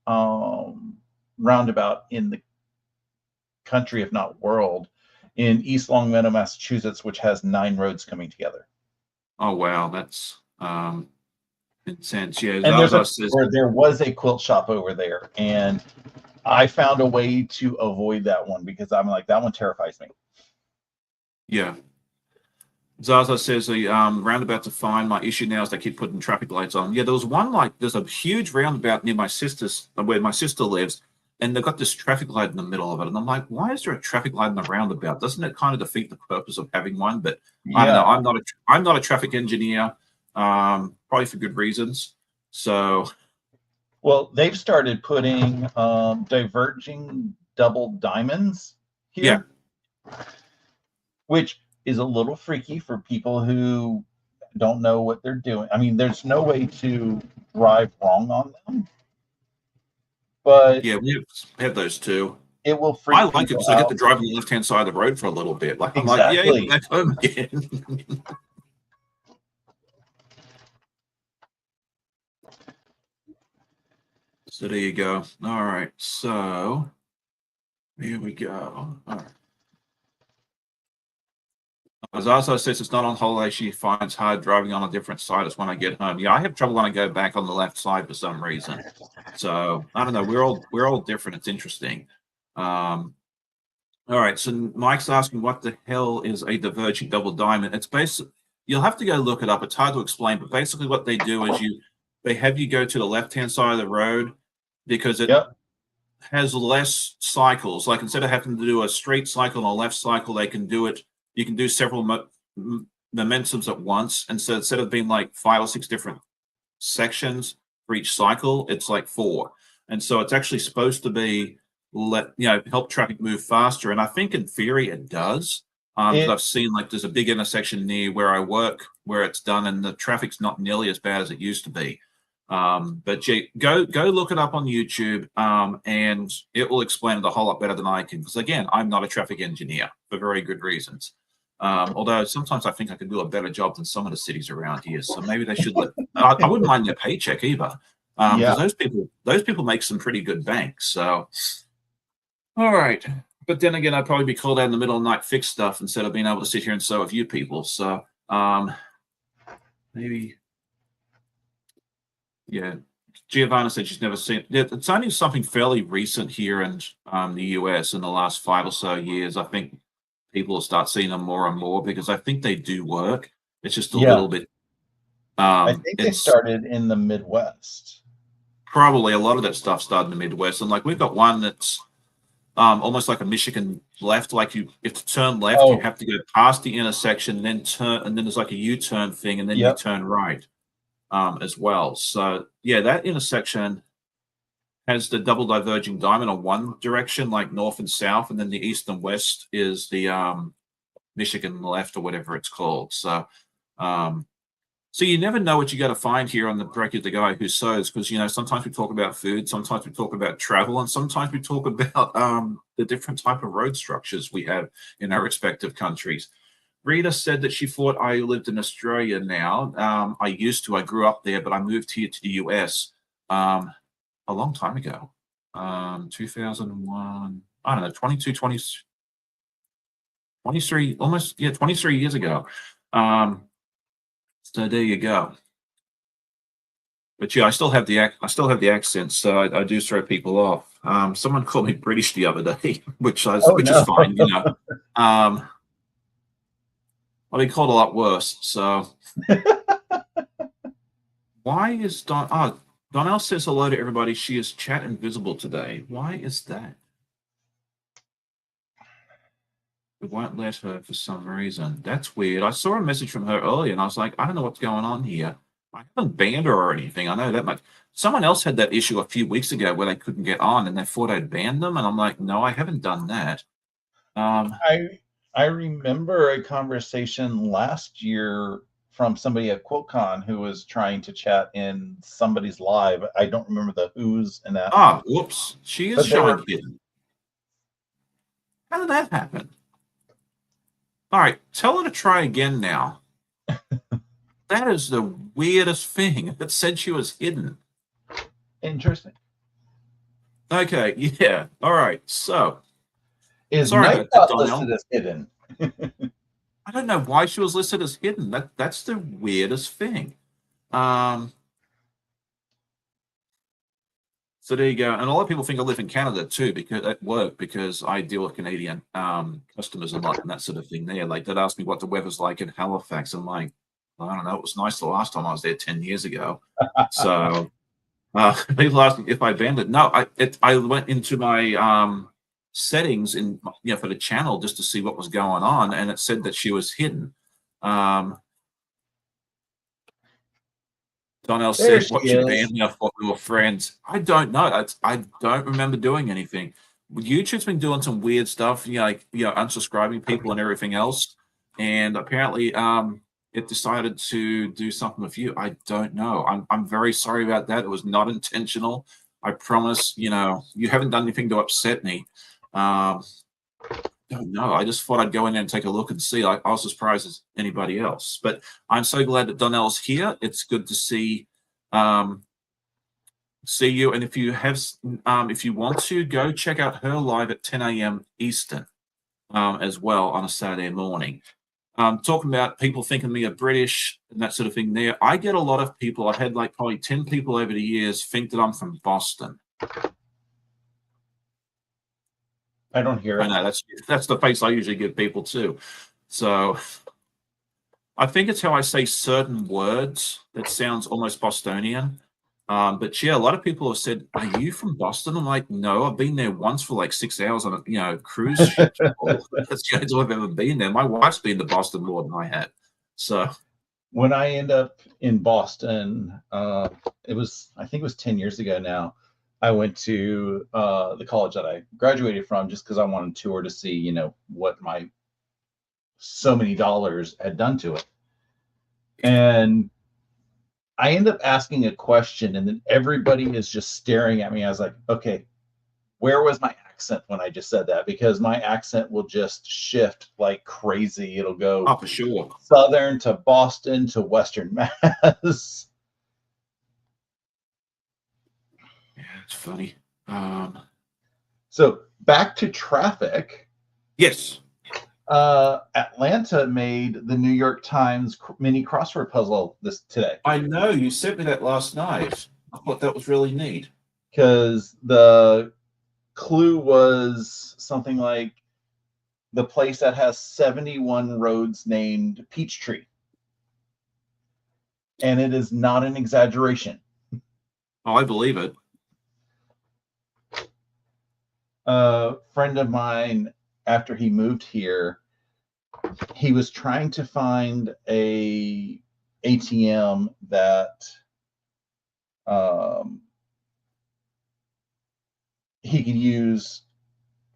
roundabout in the country, if not world, in East Longmeadow, Massachusetts, which has 9 roads coming together. Oh wow, that's intense. Yeah, and there was a quilt shop over there, and I found a way to avoid that one because I'm like, that one terrifies me. Yeah. Zaza says the roundabouts are fine. My issue now is they keep putting traffic lights on. Yeah, there was one, like, there's a huge roundabout near where my sister lives, and they've got this traffic light in the middle of it. And I'm like, why is there a traffic light in the roundabout? Doesn't it kind of defeat the purpose of having one? But I don't know. I'm not a traffic engineer, probably for good reasons. So, well, they've started putting diverging double diamonds here. Yeah. Which is a little freaky for people who don't know what they're doing. I mean, there's no way to drive wrong on them. But yeah, we have those too. It will freak I like it because I get to drive on the left-hand side of the road for a little bit. Like, exactly. I'm like, yeah, back home again. So there you go. All right. So here we go. All right. Zaza says it's not on holiday. She finds hard driving on a different side as when I get home. Yeah, I have trouble when I go back on the left side for some reason. So I don't know. We're all different. It's interesting. All right. So Mike's asking, what the hell is a diverging double diamond? It's basically, you'll have to go look it up. It's hard to explain, but basically what they do is they have you go to the left-hand side of the road because it has less cycles. Like, instead of having to do a straight cycle and a left cycle, they can do it. You can do several momentums at once. And so instead of being like 5 or 6 different sections for each cycle, it's like 4. And so it's actually supposed to be help traffic move faster. And I think in theory it does. I've seen, like, there's a big intersection near where I work where it's done, and the traffic's not nearly as bad as it used to be. But go look it up on YouTube, and it will explain it a whole lot better than I can. Because again, I'm not a traffic engineer for very good reasons. Although sometimes I think I could do a better job than some of the cities around here. So maybe they should I wouldn't mind their paycheck either. Because those people make some pretty good bank. So, all right. But then again, I'd probably be called out in the middle of the night, fix stuff instead of being able to sit here and sew with you people. So maybe, yeah. Giovanna said she's never seen it. It's only something fairly recent here in the US in the last 5 or so years. I think people will start seeing them more and more because I think they do work. It's just a little bit. I think they It's started in the Midwest. probably a lot of that stuff started in the Midwest, and like we've got one that's almost like a Michigan left. Like you, if to turn left, you have to go past the intersection, then turn, and then there's like a U-turn thing, and then you turn right as well. So yeah, that intersection has the double diverging diamond on one direction, like north and south, and then the east and west is the Michigan left or whatever it's called. So so you never know what you got to find here on the Brekkie, the guy who sews, because sometimes we talk about food, sometimes we talk about travel, and sometimes we talk about the different type of road structures we have in our respective countries. Rita said that she thought I lived in Australia now. I used to. I grew up there, but I moved here to the US a long time ago. 2001. I don't know, 22, 20, 23, almost, 23 years ago. So there you go. But yeah, I still have the accent, so I do throw people off. Someone called me British the other day, which is fine, I've been called a lot worse. So why is Donnell says hello to everybody. She is chat invisible today. Why is that? It won't let her for some reason. That's weird. I saw a message from her earlier, and I was like, I don't know what's going on here. I haven't banned her or anything. I know that much. Someone else had that issue a few weeks ago where they couldn't get on, and they thought I'd banned them, and I'm like, no, I haven't done that. I remember a conversation last year from somebody at QuoteCon who was trying to chat in somebody's live. I don't remember the who's and that. Whoops. She is showing hidden. How did that happen? All right, tell her to try again now. That is the weirdest thing. It said she was hidden. Interesting. Okay, yeah. All right, so. Is Nightbot listed as hidden? I don't know why she was listed as hidden. That's the weirdest thing. So there you go. And a lot of people think I live in Canada too, because at work, because I deal with Canadian customers and that sort of thing there. Like they'd ask me what the weather's like in Halifax. I'm like, I don't know. It was nice the last time I was there 10 years ago. So people ask me if I banned it. No, I went into my settings in for the channel just to see what was going on, and it said that she was hidden. Donnell said, "What you banned me? I thought we were friends." I don't know. I don't remember doing anything. YouTube's been doing some weird stuff, unsubscribing people and everything else. And apparently, it decided to do something with you. I don't know. I'm very sorry about that. It was not intentional. I promise. You haven't done anything to upset me. Don't know. I just thought I'd go in there and take a look and see. I was as surprised as anybody else. But I'm so glad that Donnell's here. It's good to see you. And if you have, if you want to, go check out her live at 10 a.m. Eastern as well on a Saturday morning. Talking about people thinking me a British and that sort of thing there. I get a lot of people. I've had like probably 10 people over the years think that I'm from Boston. I don't hear it. I know that's the face I usually give people too. So I think it's how I say certain words that sounds almost Bostonian. But yeah, a lot of people have said, "Are you from Boston?" I'm like, "No, I've been there once for like 6 hours on a cruise ship." That's the only time I've ever been there. My wife's been to Boston more than I had. So when I end up in Boston, I think it was 10 years ago now. I went to the college that I graduated from just because I wanted to tour to see, what my so many dollars had done to it. And I end up asking a question, and then everybody is just staring at me. I was like, okay, where was my accent when I just said that? Because my accent will just shift like crazy. It'll go for sure. Southern to Boston to Western Mass. Yeah, it's funny. So back to traffic. Yes. Atlanta made the New York Times mini crossword puzzle today. I know, you sent me that last night. I thought that was really neat. Because the clue was something like the place that has 71 roads named Peachtree. And it is not an exaggeration. Oh, I believe it. A friend of mine, after he moved here, he was trying to find a ATM that he could use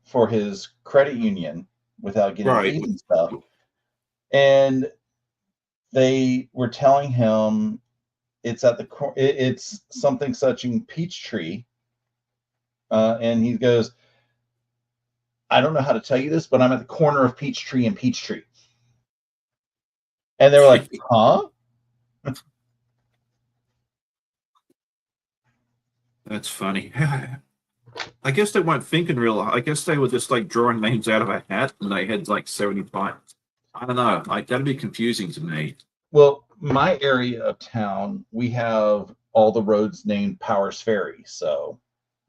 for his credit union without getting Right. fees and stuff. And they were telling him it's at it's something such in Peachtree. And he goes, I don't know how to tell you this, but I'm at the corner of Peachtree and Peachtree. And they were like, huh? That's funny. I guess they weren't thinking real. I guess they were just like drawing names out of a hat, and they had like 75. I don't know. Like that'd be confusing to me. Well, my area of town, we have all the roads named Powers Ferry. So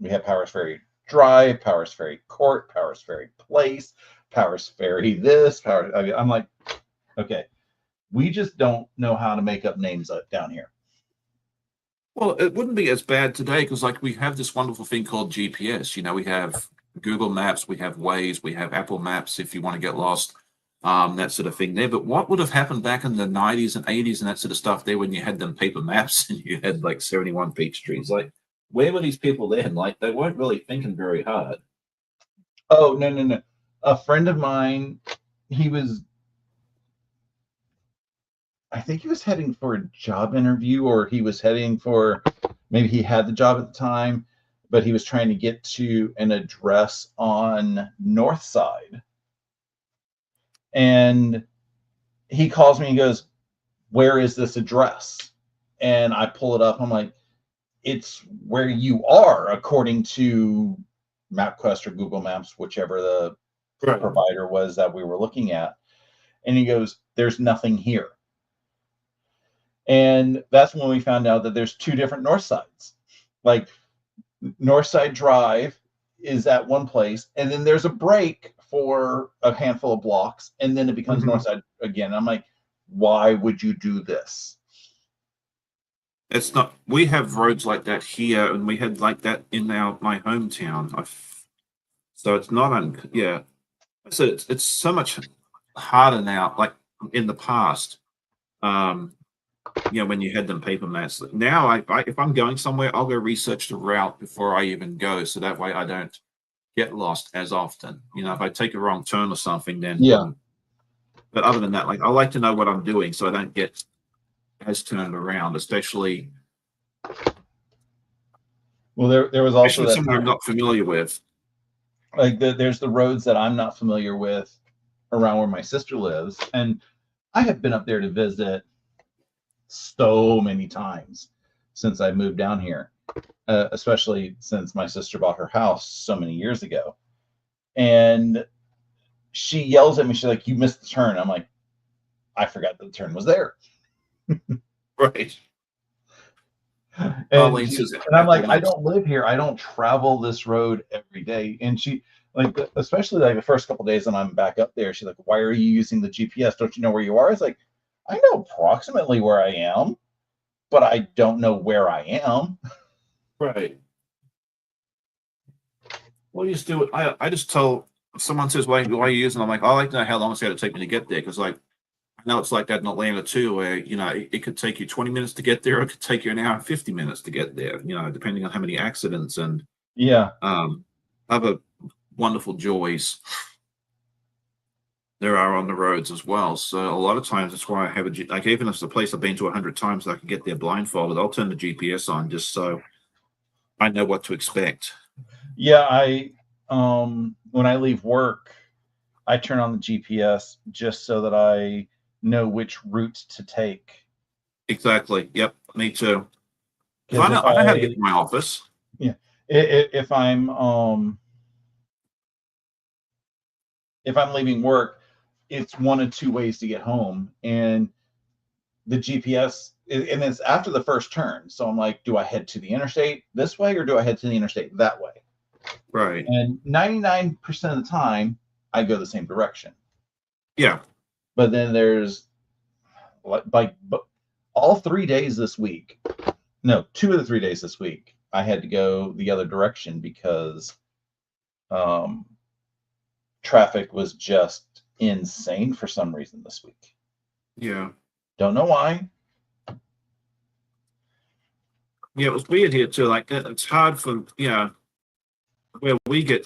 we have Powers Ferry Drive, Powers Ferry Court, Powers Ferry Place, Powers Ferry this, I'm like, okay, we just don't know how to make up names down here. Well, it wouldn't be as bad today because, like, we have this wonderful thing called GPS. You know, we have Google Maps, we have Waze, we have Apple Maps if you want to get lost, that sort of thing there. But what would have happened back in the 90s and 80s and that sort of stuff there when you had them paper maps and you had like 71 peach trees? Like, where were these people then? Like, they weren't really thinking very hard. Oh, no. A friend of mine, I think he was heading for a job interview, or he was heading for, maybe he had the job at the time, but he was trying to get to an address on North Side. And he calls me and goes, where is this address? And I pull it up. I'm like, it's where you are, according to MapQuest or Google Maps, whichever the provider was that we were looking at. And he goes, there's nothing here. And that's when we found out that there's two different north sides. Like Northside Drive is at one place, and then there's a break for a handful of blocks, and then it becomes Northside again. I'm like, why would you do this? It's not. We have roads like that here, and we had like that in my hometown. So it's not. Yeah. So it's so much harder now. Like in the past, when you had them paper maps. Now, if I'm going somewhere, I'll go research the route before I even go, so that way I don't get lost as often. If I take a wrong turn or something, then yeah. But other than that, like I like to know what I'm doing, so I don't get as turned around, especially. Well, there was also that somewhere I'm not familiar with. Like there's the roads that I'm not familiar with around where my sister lives, and I have been up there to visit so many times since I moved down here, especially since my sister bought her house so many years ago. And she yells at me, she's like, you missed the turn. I'm like, I forgot that the turn was there. Right. And I'm like, I don't live here. I don't travel this road every day. And she, like, especially like the first couple of days when I'm back up there, she's like, why are you using the GPS? Don't you know where you are? It's like, I know approximately where I am, but I don't know where I am. Right. Well, you just do it. I just tell someone says, why are you using? I'm like, I like to know how long it's going to take me to get there, because like I know it's like that in Atlanta too, where it could take you 20 minutes to get there, or it could take you an hour and 50 minutes to get there. Depending on how many accidents and other wonderful joys there are on the roads as well. So a lot of times that's why I have like, even if it's a place I've been to 100 times, I can get there blindfolded. I'll turn the GPS on just so I know what to expect. Yeah, when I leave work, I turn on the GPS just so that I know which route to take. Exactly. Yep. Me too. I know how to get to my office. Yeah. If I'm if I'm leaving work, it's one of two ways to get home. And the GPS, and it's after the first turn. So I'm like, do I head to the interstate this way or do I head to the interstate that way? Right. And 99% of the time, I go the same direction. Yeah. But then there's like all 3 days this week. No, 2 of the 3 days this week, I had to go the other direction because traffic was just insane for some reason this week. Yeah. Don't know why. Yeah, it was weird here too. Like it's hard for where we get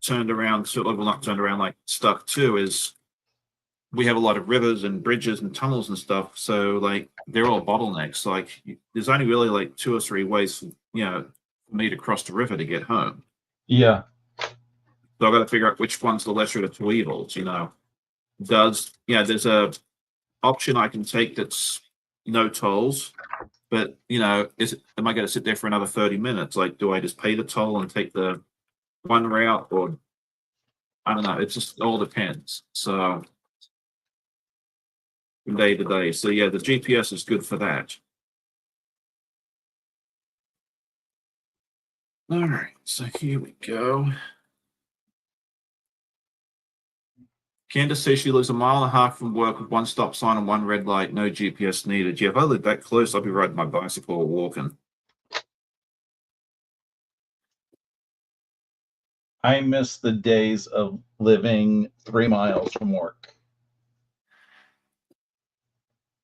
turned around, sort of, well, not turned around, like stuck too, is we have a lot of rivers and bridges and tunnels and stuff. So like they're all bottlenecks. Like there's only really like 2 or 3 ways, for me to cross the river to get home. Yeah. So I've got to figure out which one's the lesser of the 2 evils. There's a option I can take that's no tolls, but am I going to sit there for another 30 minutes? Like, do I just pay the toll and take the one route, or I don't know? It just all depends. So from day to day. So yeah, the GPS is good for that. All right, so here we go. Candace says she lives 1.5 miles from work with 1 stop sign and 1 red light, no GPS needed. Yeah, if I lived that close, I'd be riding my bicycle or walking. I miss the days of living 3 miles from work.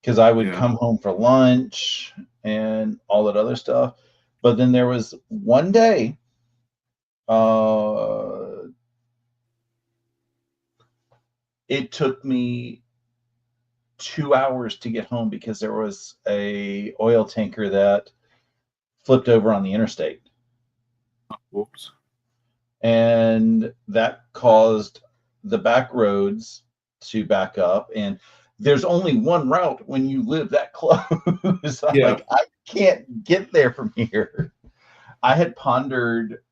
Because I would come home for lunch and all that other stuff. But then there was one day, it took me 2 hours to get home because there was a oil tanker that flipped over on the interstate. Whoops. And that caused the back roads to back up. And there's only one route when you live that close. Like, I can't get there from here. I had pondered,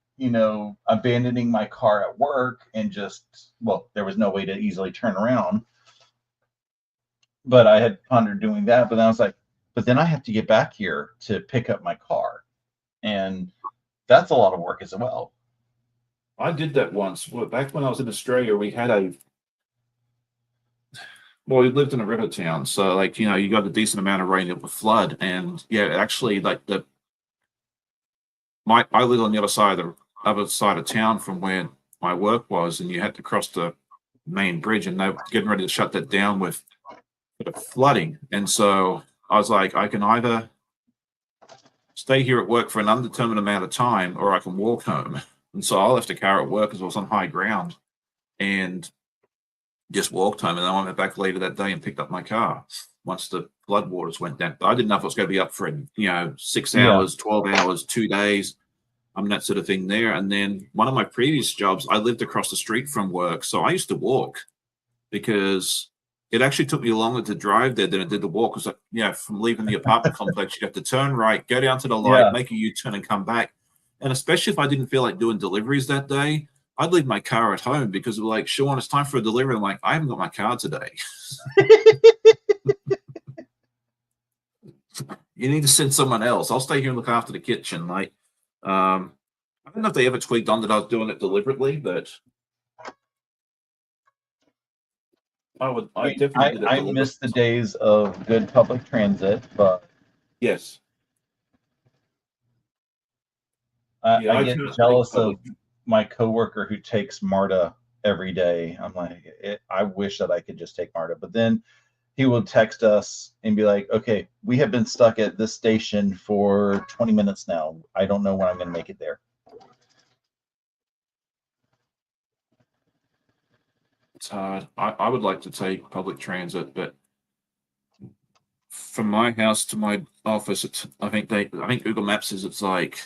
abandoning my car at work and there was no way to easily turn around. But I had pondered doing that. But then I was like, but then I have to get back here to pick up my car. And that's a lot of work as well. I did that once. Back when I was in Australia, we had we lived in a river town. So like, you got a decent amount of rain, it would flood. And actually like I lived on the other side of town from where my work was, and you had to cross the main bridge, and they were getting ready to shut that down with flooding. And so I was like, I can either stay here at work for an undetermined amount of time, or I can walk home. And so I left a car at work because I was on high ground and just walked home. And then I went back later that day and picked up my car once the flood waters went down. But I didn't know if it was going to be up for 6 hours, 12 hours, 2 days. That sort of thing there. And then one of my previous jobs, I lived across the street from work. So I used to walk because it actually took me longer to drive there than it did to walk. Because from leaving the apartment complex, you have to turn right, go down to the light, make a U-turn and come back. And especially if I didn't feel like doing deliveries that day, I'd leave my car at home because it was like, Sean, it's time for a delivery. I'm like, I haven't got my car today. You need to send someone else. I'll stay here and look after the kitchen. Like, I don't know if they ever tweaked on that I was doing it deliberately, but I definitely did it. I miss the days of good public transit, but yes. I get jealous of my coworker who takes MARTA every day. I'm like, I wish that I could just take MARTA, but then he will text us and be like, okay, we have been stuck at this station for 20 minutes now. I don't know when I'm going to make it there. It's hard. I would like to take public transit, but from my house to my office, I think Google Maps says it's like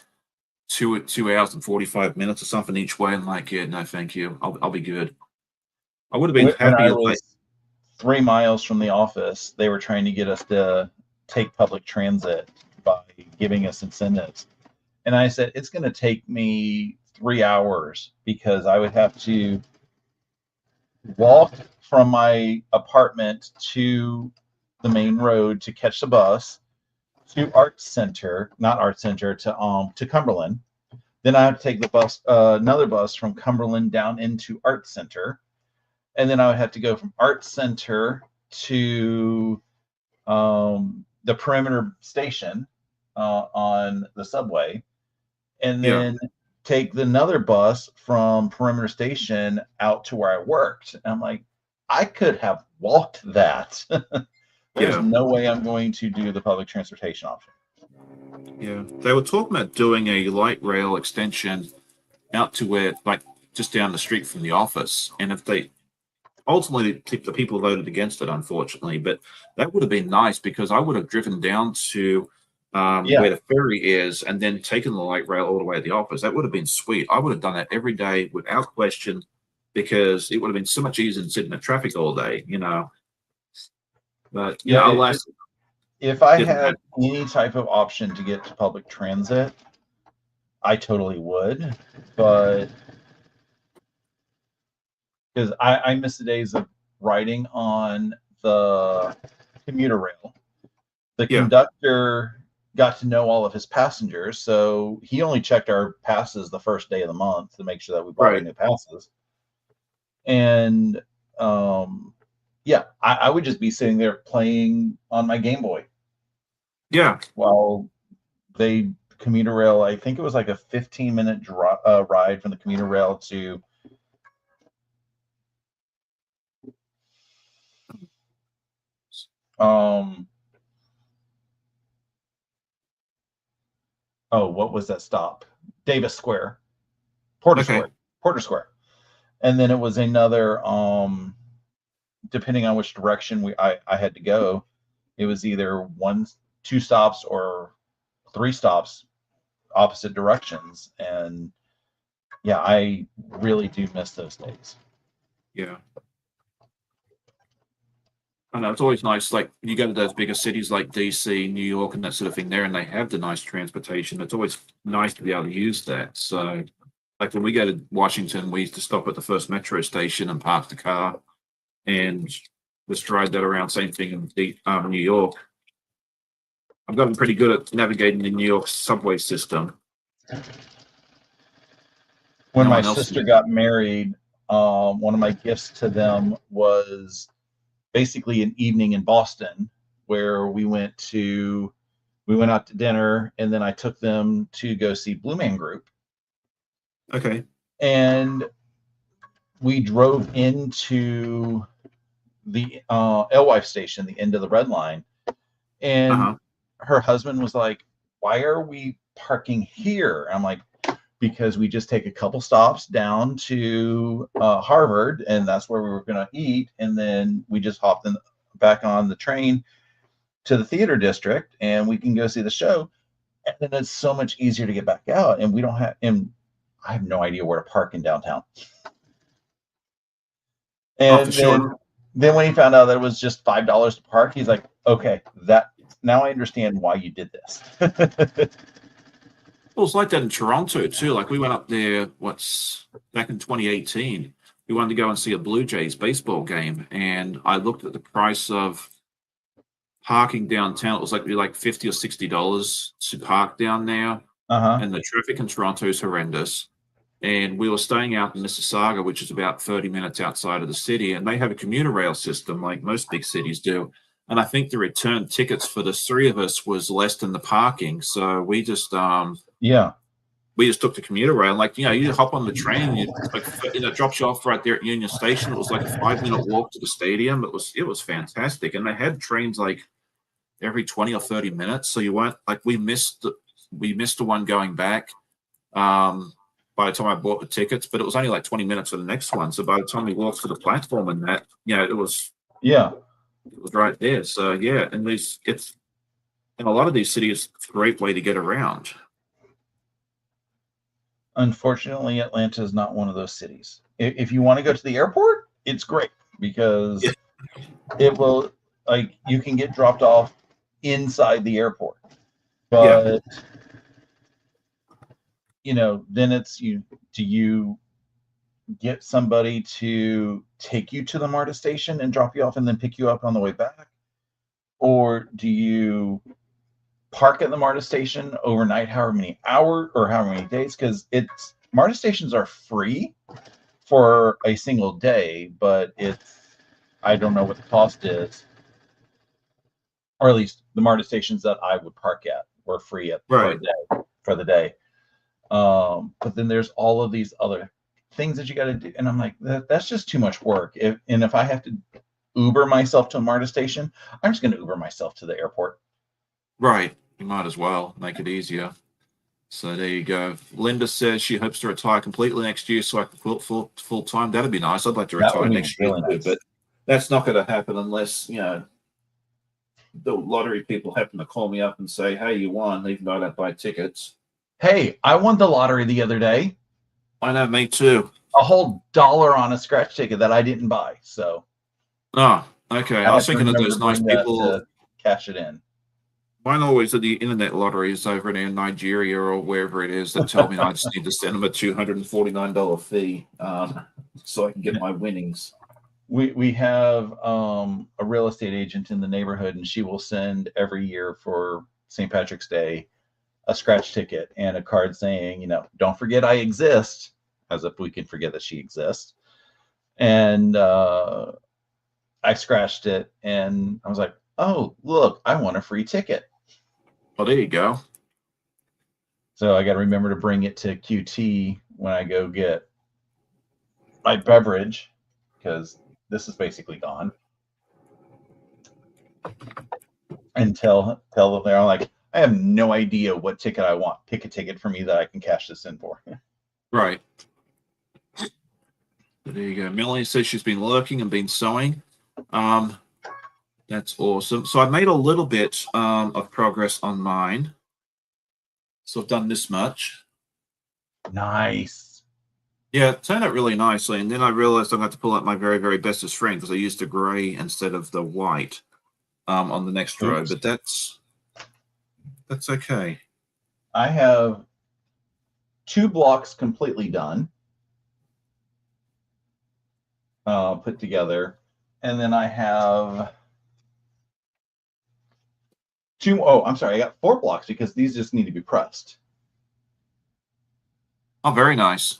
2 hours and 45 minutes or something each way. I'm like, yeah, no, thank you. I'll be good. I would have been happy if I 3 miles from the office, they were trying to get us to take public transit by giving us incentives. And I said, it's going to take me 3 hours because I would have to walk from my apartment to the main road to catch the bus to Arts Center, not Arts Center, to Cumberland. Then I have to take the bus, another bus from Cumberland down into Arts Center, and then I would have to go from Arts Center to the Perimeter Station on the subway, and then take another bus from Perimeter Station out to where I worked. And I'm like, I could have walked that. There's no way I'm going to do the public transportation option. Yeah, they were talking about doing a light rail extension out to where, like, just down the street from the office. And if they ultimately, the people voted against it, unfortunately, but that would have been nice because I would have driven down to where the ferry is and then taken the light rail all the way to the office. That would have been sweet. I would have done that every day without question because it would have been so much easier than sitting in traffic all day, you know. But yeah, alas, if I had any type of option to get to public transit, I totally would, but because I miss the days of riding on the commuter rail. The conductor got to know all of his passengers, so he only checked our passes the first day of the month to make sure that we bought new passes. And I would just be sitting there playing on my Game Boy. Yeah. While they commuter rail, I think it was like a 15-minute ride from the commuter rail to what was that stop? Davis Square. Porter Square. And then it was another depending on which direction I had to go, it was either 2 stops or 3 stops opposite directions. And yeah, I really do miss those days. Yeah. I know it's always nice, like you go to those bigger cities like DC, New York, and that sort of thing there, and they have the nice transportation. It's always nice to be able to use that. So, like when we go to Washington, we used to stop at the first metro station and park the car and just drive that around. Same thing in New York. I've gotten pretty good at navigating the New York subway system. When my sister got married, one of my gifts to them was basically an evening in Boston where we went out to dinner, and then I took them to go see Blue Man Group. Okay. And we drove into the Alewife station, the end of the Red Line. And her husband was like, "Why are we parking here?" I'm like, "Because we just take a couple stops down to Harvard, and that's where we were going to eat. And then we just hopped back on the train to the theater district, and we can go see the show. And then it's so much easier to get back out. And I have no idea where to park in downtown." And then when he found out that it was just $5 to park, he's like, "Okay, now I understand why you did this." Well, it's like that in Toronto too. Like we went up there, back in 2018. We wanted to go and see a Blue Jays baseball game, and I looked at the price of parking downtown. It was like $50 or $60 to park down there, and the traffic in Toronto is horrendous. And we were staying out in Mississauga, which is about 30 minutes outside of the city, and they have a commuter rail system like most big cities do. And I think the return tickets for the 3 of us was less than the parking. So we just we just took the commuter rail. Like, you hop on the train, it drops you off right there at Union Station. It was like a 5-minute walk to the stadium. It was fantastic. And they had trains like every 20 or 30 minutes. So you weren't like, we missed the one going back by the time I bought the tickets, but it was only like 20 minutes for the next one. So by the time we walked to the platform and that, it was right there. So and it's in a lot of these cities, it's a great way to get around. Unfortunately, Atlanta is not one of those cities. If you want to go to the airport, it's great because it will, like, you can get dropped off inside the airport. But then it's you get somebody to take you to the MARTA station and drop you off and then pick you up on the way back? Or do you park at the MARTA station overnight, however many hours or how many days? Because it's MARTA stations are free for a single day, but I don't know what the cost is. Or at least the MARTA stations that I would park at were free Right. for the day. But then there's all of these other things that you got to do, and I'm like, that's just too much work. If I have to Uber myself to a MARTA station, I'm just going to Uber myself to the airport. Right. You might as well make it easier. So there you go. Linda says she hopes to retire completely next year, so I can quit full time. That'd be nice. I'd like to retire next year too, but that's not going to happen unless the lottery people happen to call me up and say, "Hey, you won," even though I don't buy tickets. Hey, I won the lottery the other day. I know, me too. A whole $1 on a scratch ticket that I didn't buy. So. Oh, okay. I was thinking of those nice people to cash it in. Mine always are the internet lotteries over in Nigeria or wherever it is that tell me I just need to send them a $249 fee so I can get my winnings. We have a real estate agent in the neighborhood, and she will send every year for St. Patrick's Day a scratch ticket and a card saying, don't forget I exist, as if we can forget that she exists. And I scratched it, and I was like, oh, look, I won a free ticket. Oh, there you go. So I got to remember to bring it to QT when I go get my beverage, because this is basically gone. And tell them they're like, I have no idea what ticket I want. Pick a ticket for me that I can cash this in for. Right. So there you go. Melanie says she's been lurking and been sewing. That's awesome. So I've made a little bit of progress on mine. So I've done this much. Nice. Yeah, it turned out really nicely. And then I realized I'm going to have to pull out my very, very bestest friend because I used the gray instead of the white on the next row. But that's okay. I have 2 blocks completely done, put together. And then I have I'm sorry, I got 4 blocks because these just need to be pressed. Oh, very nice.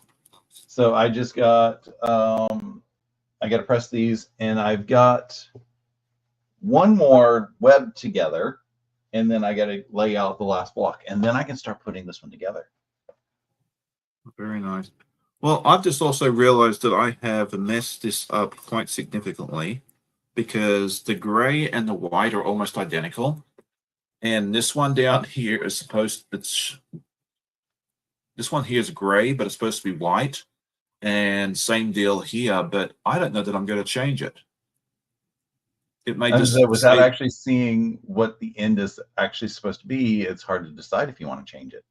So I just got, I got to press these, and I've got one more web together, and then I got to lay out the last block, and then I can start putting this one together. Very nice. Well, I've just also realized that I have messed this up quite significantly because the gray and the white are almost identical. And this one down here is this one here is gray, but it's supposed to be white. And same deal here, but I don't know that I'm going to change it. It may just without actually seeing what the end is actually supposed to be, it's hard to decide if you want to change it.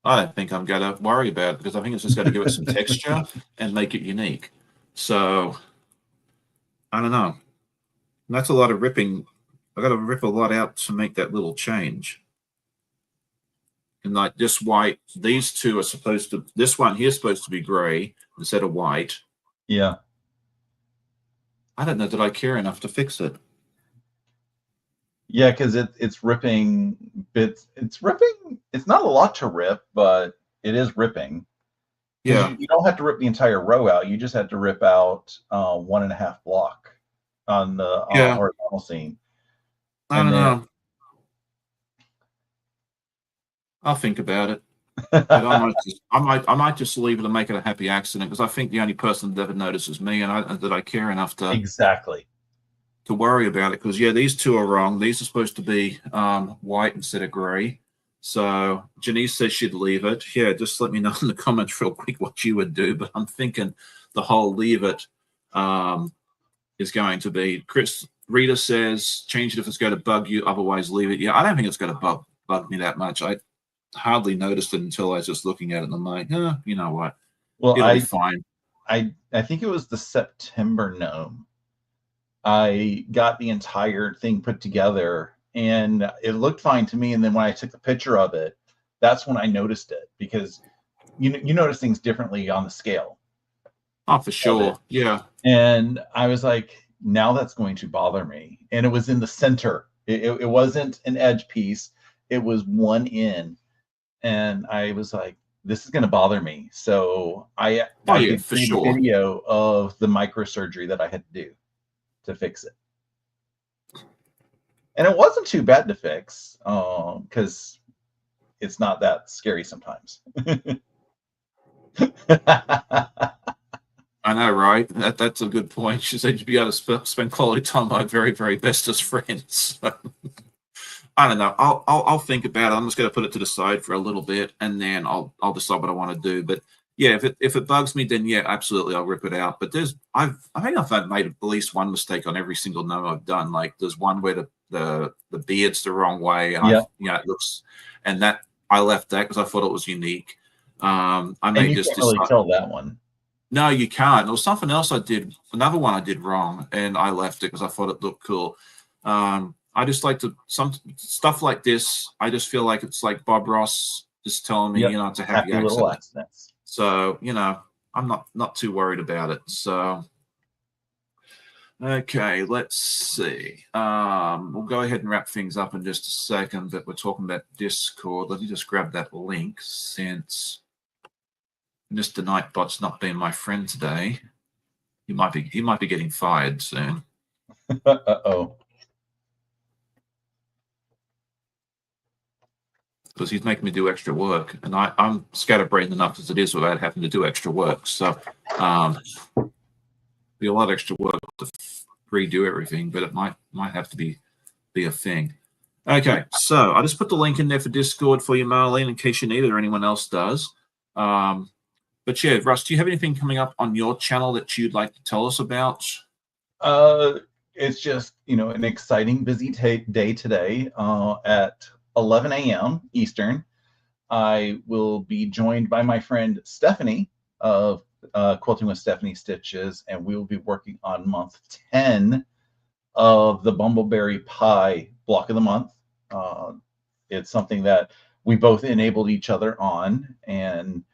I don't think I'm going to worry about it because I think it's just going to give it some texture and make it unique. So I don't know. And that's a lot of ripping. I got to rip a lot out to make that little change. And like this white, these two are supposed to, this one here is supposed to be gray instead of white. Yeah. I don't know that I care enough to fix it. Yeah, because it's ripping bits. It's ripping. It's not a lot to rip, but it is ripping. Yeah. You don't have to rip the entire row out. You just have to rip out 1.5 block on the horizontal seam. I don't know. I'll think about it. But I might just leave it and make it a happy accident because I think the only person that ever notices me and that I care enough to to worry about it. Because yeah, these two are wrong. These are supposed to be white instead of gray. So Janice says she'd leave it. Yeah, just let me know in the comments real quick what you would do. But I'm thinking the whole leave it is going to be. Rita says change it if it's going to bug you. Otherwise, leave it. Yeah, I don't think it's going to bug me that much. I hardly noticed it until I was just looking at it and I'm like, you know what? Well, it'll be fine. I think it was the September gnome. I got the entire thing put together and it looked fine to me. And then when I took the picture of it, that's when I noticed it because you notice things differently on the scale. Oh, for sure. Yeah. And I was like, now that's going to bother me. And it was in the center. It wasn't an edge piece. It was one in. And I was like, this is going to bother me. So I did For create a sure. video of the microsurgery that I had to do to fix it. And it wasn't too bad to fix because it's not that scary sometimes. I know, right? That's a good point. She said you'd be able to spend quality time with my very, very bestest friends. I don't know. I'll think about it. I'm just going to put it to the side for a little bit, and then I'll decide what I want to do. But yeah, if it bugs me, then yeah, absolutely, I'll rip it out. But I think I've made at least one mistake on every single gnome I've done. Like there's one where the beard's the wrong way, and it looks, and that I left that because I thought it was unique. I may and you just can't really tell that one. No, you can't. There was something else I did, another one I did wrong, and I left it because I thought it looked cool. I just like some stuff like this. I just feel like it's like Bob Ross just telling me, it's a happy little accidents. So, I'm not too worried about it. So, okay, let's see. We'll go ahead and wrap things up in just a second, but we're talking about Discord. Let me just grab that link since Mr. Nightbot's not being my friend today. He might be getting fired soon. Uh-oh. Because he's making me do extra work, and I'm scatterbrained enough as it is without having to do extra work. So, be a lot of extra work to redo everything, but it might have to be a thing. Okay, so I just put the link in there for Discord for you, Marlene, in case you need it or anyone else does. But yeah, Russ, do you have anything coming up on your channel that you'd like to tell us about? It's just, an exciting, busy day today at 11 a.m. Eastern. I will be joined by my friend Stephanie of Quilting with Stephanie Stitches, and we will be working on month 10 of the Bumbleberry Pie block of the month. It's something that we both enabled each other on, and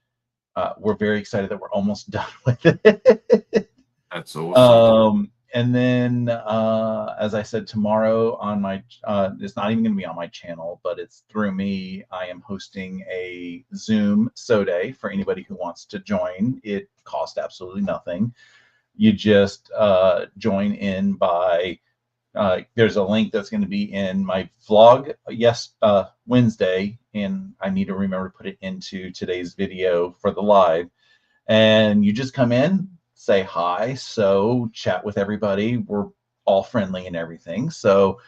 we're very excited that we're almost done with it. That's awesome. And then, as I said, tomorrow on my, it's not even going to be on my channel, but it's through me. I am hosting a Zoom sew day for anybody who wants to join. It costs absolutely nothing. You just join in by, there's a link that's going to be in my vlog, Wednesday, and I need to remember to put it into today's video for the live. And you just come in, say hi, so chat with everybody. We're all friendly and everything, so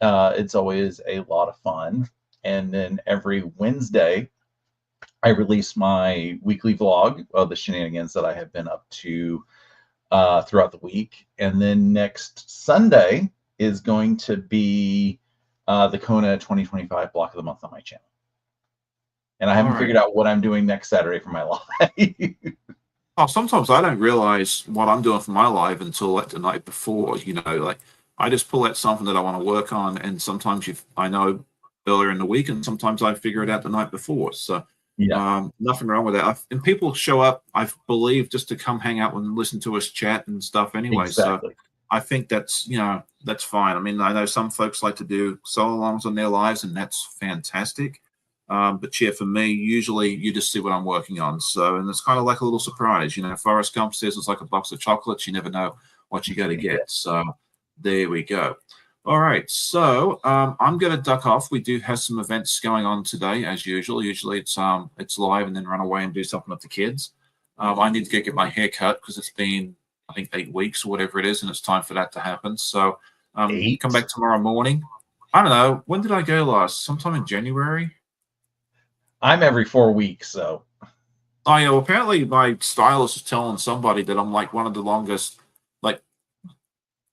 it's always a lot of fun. And then every Wednesday I release my weekly vlog of the shenanigans that I have been up to throughout the week. And then next Sunday is going to be the Kona 2025 block of the month on my channel, and I haven't figured out what I'm doing next Saturday for my live. Oh, sometimes I don't realize what I'm doing for my live until like the night before. Like I just pull out something that I want to work on, and sometimes I know earlier in the week, and sometimes I figure it out the night before. So nothing wrong with that. And people show up, I believe, just to come hang out and listen to us chat and stuff anyway. Exactly. So I think that's that's fine. I mean, I know some folks like to do solo-alongs on their lives, and that's fantastic. But yeah, for me, usually you just see what I'm working on. So, and it's kind of like a little surprise. Forrest Gump says it's like a box of chocolates. You never know what you're going to get. So there we go. All right. So I'm going to duck off. We do have some events going on today, as usual. Usually it's live and then run away and do something with the kids. I need to go get my hair cut because it's been, I think, 8 weeks or whatever it is, and it's time for that to happen. So come back tomorrow morning. I don't know. When did I go last? Sometime in January? I'm every 4 weeks, so. Oh, yeah, well, apparently my stylist is telling somebody that I'm like one of the longest, like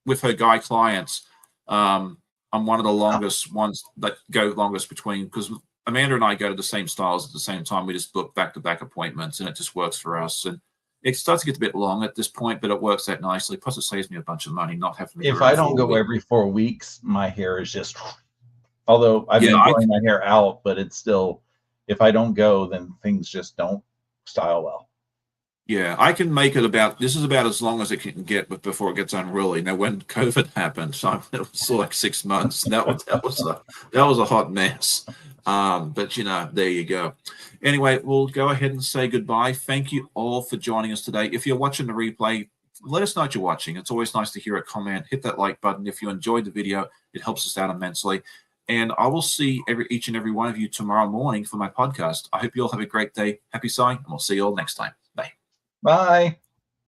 with her guy clients. I'm one of the longest ones that go longest between, because Amanda and I go to the same styles at the same time. We just book back-to-back appointments, and it just works for us. And it starts to get a bit long at this point, but it works out nicely. Plus, it saves me a bunch of money not having to. If I don't go every 4 weeks, my hair is just. Although I've been growing my hair out, but it's still. If I don't go, then things just don't style well. Yeah, I can make it about, this is about as long as it can get before it gets unruly. Now, when COVID happened, so it was like 6 months. That was a hot mess. But you know, there you go. Anyway, we'll go ahead and say goodbye. Thank you all for joining us today. If you're watching the replay, let us know what you're watching. It's always nice to hear a comment. Hit that like button. If you enjoyed the video, it helps us out immensely. And I will see each and every one of you tomorrow morning for my podcast. I hope you all have a great day. Happy sewing, and we'll see you all next time. Bye. Bye.